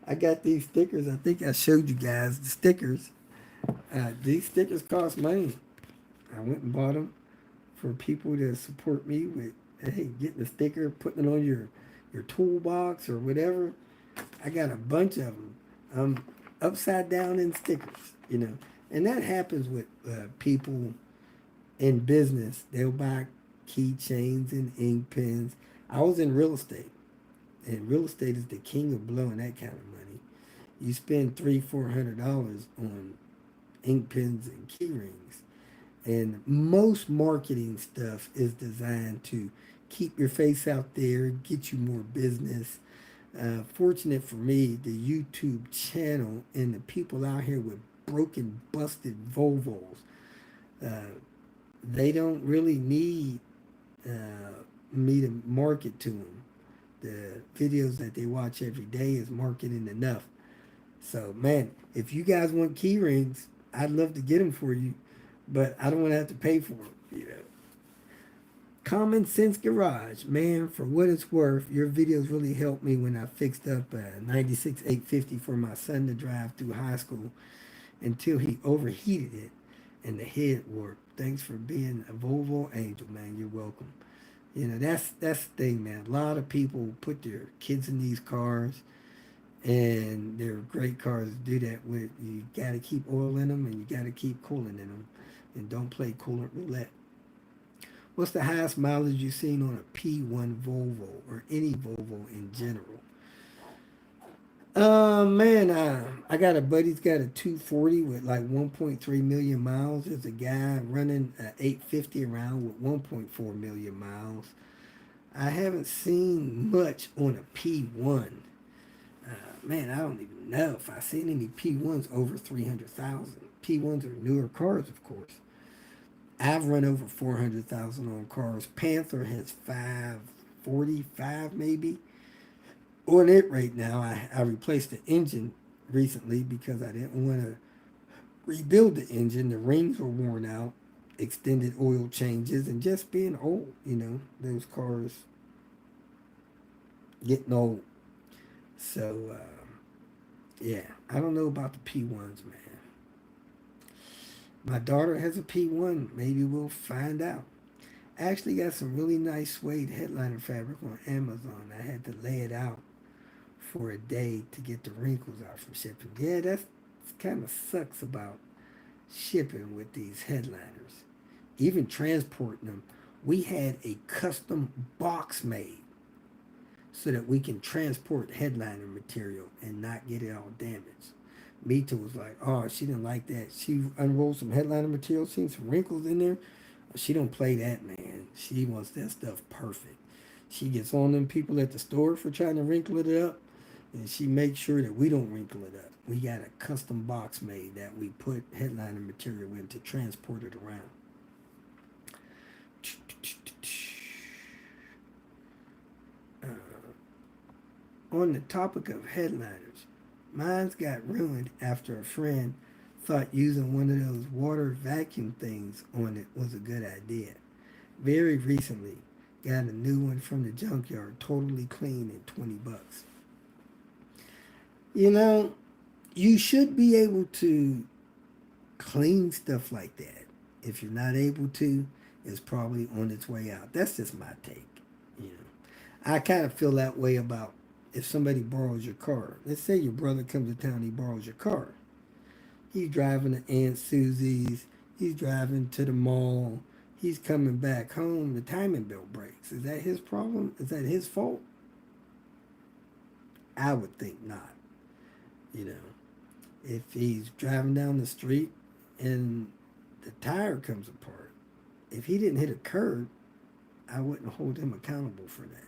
I got these stickers. I think I showed you guys the stickers. These stickers cost money. I went and bought them for people to support me with, hey, getting a sticker, putting it on your toolbox or whatever. I got a bunch of them. I'm upside down in stickers, And that happens with people in business. They'll buy keychains and ink pens. I was in real estate. And real estate is the king of blowing that kind of money. You spend $300-400 on ink pens and key rings. And most marketing stuff is designed to keep your face out there, get you more business. Fortunate for me, the YouTube channel and the people out here with broken, busted Volvos, they don't really need me to market to them. The videos that they watch every day is marketing enough. So, man, if you guys want key rings, I'd love to get them for you, but I don't want to have to pay for them, Common Sense Garage, man, for what it's worth, your videos really helped me when I fixed up a 96 850 for my son to drive through high school until he overheated it and the head warped. Thanks for being a Volvo angel, man. You're welcome. That's the thing, man. A lot of people put their kids in these cars, and they're great cars to do that with. You got to keep oil in them, and you got to keep cooling in them. and don't play coolant roulette. What's the highest mileage you've seen on a P1 Volvo or any Volvo in general? Man, I got a buddy's got a 240 with like 1.3 million miles. There's a guy running a 850 around with 1.4 million miles. I haven't seen much on a P1. Man, I don't even know if I've seen any P1s over 300,000. P1s are newer cars, of course. I've run over 400,000 on cars. Panther has 545 maybe on it right now. I replaced the engine recently because I didn't want to rebuild the engine. The rings were worn out, extended oil changes, and just being old, those cars getting old. So, yeah, I don't know about the P1s, man. My daughter has a P1. Maybe we'll find out. I actually got some really nice suede headliner fabric on Amazon. I had to lay it out for a day to get the wrinkles out from shipping. Yeah, that's kind of sucks about shipping with these headliners. Even transporting them, we had a custom box made so that we can transport headliner material and not get it all damaged. Mita was like, oh, she didn't like that. She unrolled some headliner material, seen some wrinkles in there. She don't play that, man. She wants that stuff perfect. She gets on them people at the store for trying to wrinkle it up, and she makes sure that we don't wrinkle it up. We got a custom box made that we put headliner material in to transport it around. On the topic of headliners, mine's got ruined after a friend thought using one of those water vacuum things on it was a good idea. Very recently, got a new one from the junkyard, totally clean at $20. You should be able to clean stuff like that. If you're not able to, it's probably on its way out. That's just my take. I kind of feel that way about if somebody borrows your car. Let's say your brother comes to town, he borrows your car. He's driving to Aunt Susie's. He's driving to the mall. He's coming back home. The timing belt breaks. Is that his problem? Is that his fault? I would think not. If he's driving down the street and the tire comes apart, if he didn't hit a curb, I wouldn't hold him accountable for that.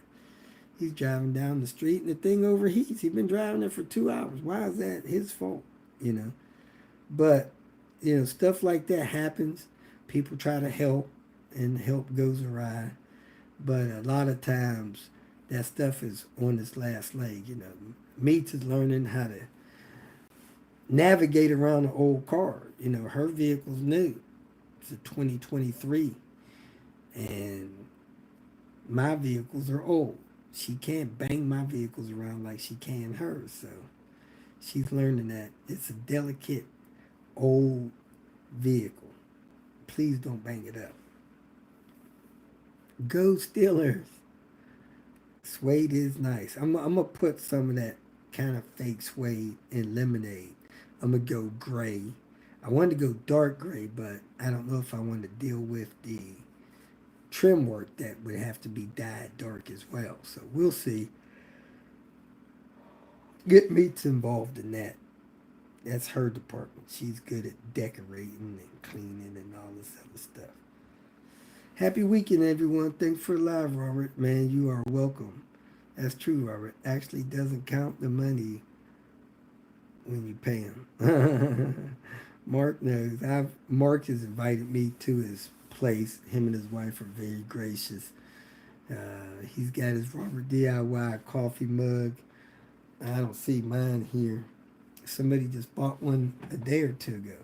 He's driving down the street and the thing overheats. He's been driving it for 2 hours. Why is that his fault? But, stuff like that happens. People try to help and help goes awry. But a lot of times that stuff is on its last leg. Meets is learning how to navigate around an old car. Her vehicle's new. It's a 2023. And my vehicles are old. She can't bang my vehicles around like she can hers. So she's learning that it's a delicate old vehicle. Please don't bang it up. Go Steelers. Suede is nice. I'm going to put some of that kind of fake suede in lemonade. I'm going to go gray. I wanted to go dark gray, but I don't know if I want to deal with the trim work that would have to be dyed dark as well. So we'll see. Get Meats involved in that. That's her department. She's good at decorating and cleaning and all this other stuff. Happy weekend, everyone. Thanks for the live, Robert. Man, you are welcome. That's true, Robert. Actually doesn't count the money when you pay him. Mark knows. Mark has invited me to his place. Him and his wife are very gracious. He's got his Robert DIY coffee mug. I don't see mine here. Somebody just bought one a day or two ago.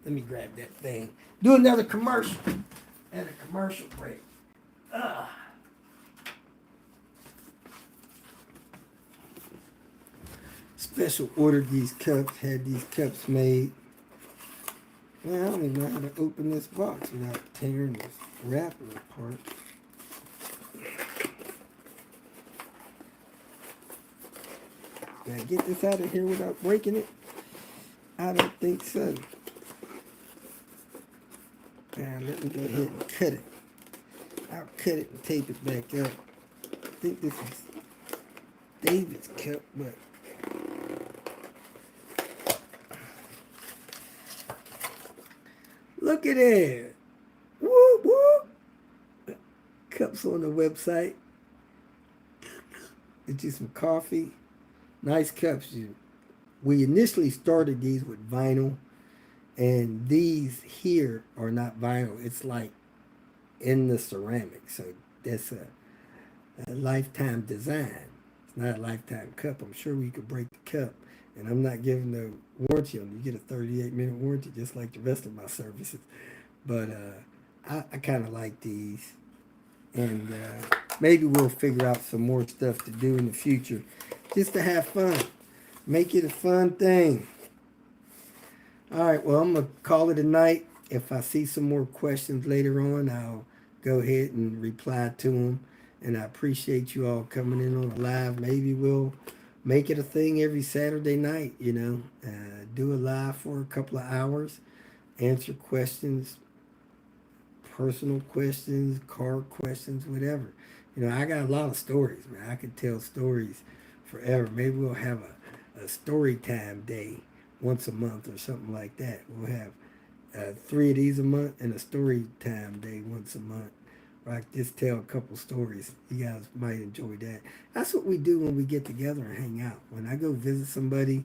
Let me grab that thing. Do another commercial. At a commercial break. Special ordered these cups. Had these cups made. Man, I don't even know how to open this box without tearing this wrapper apart. Can I get this out of here without breaking it? I don't think so. Now let me go ahead and cut it. I'll cut it and tape it back up. I think this is David's cup, but look at that. Whoop, whoop. Cups on the website. It's just some coffee. Nice cups. We initially started these with vinyl, and these here are not vinyl. It's like in the ceramic. So that's a lifetime design. It's not a lifetime cup. I'm sure we could break the cup, and I'm not giving no warranty on it. You get a 38-minute warranty just like the rest of my services. But I kind of like these, and maybe we'll figure out some more stuff to do in the future just to have fun. Make it a fun thing. All right, well, I'm going to call it a night. If I see some more questions later on, I'll go ahead and reply to them. And I appreciate you all coming in on the live. Maybe we'll make it a thing every Saturday night, do a live for a couple of hours, answer questions, personal questions, car questions, whatever. I got a lot of stories, man. I could tell stories forever. Maybe we'll have a story time day once a month or something like that. We'll have 3 of these a month and a story time day once a month. Where I just tell a couple stories. You guys might enjoy that. That's what we do when we get together and hang out. When I go visit somebody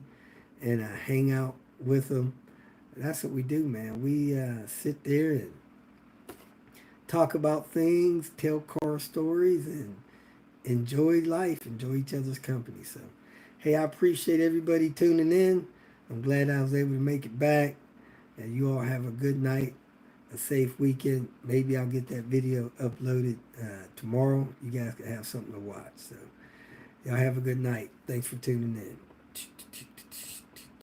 and I hang out with them, that's what we do, man. We sit there and talk about things, tell car stories, and enjoy life, enjoy each other's company. So, hey, I appreciate everybody tuning in. I'm glad I was able to make it back. And you all have a good night, a safe weekend. Maybe I'll get that video uploaded tomorrow. You guys can have something to watch. So, y'all have a good night. Thanks for tuning in.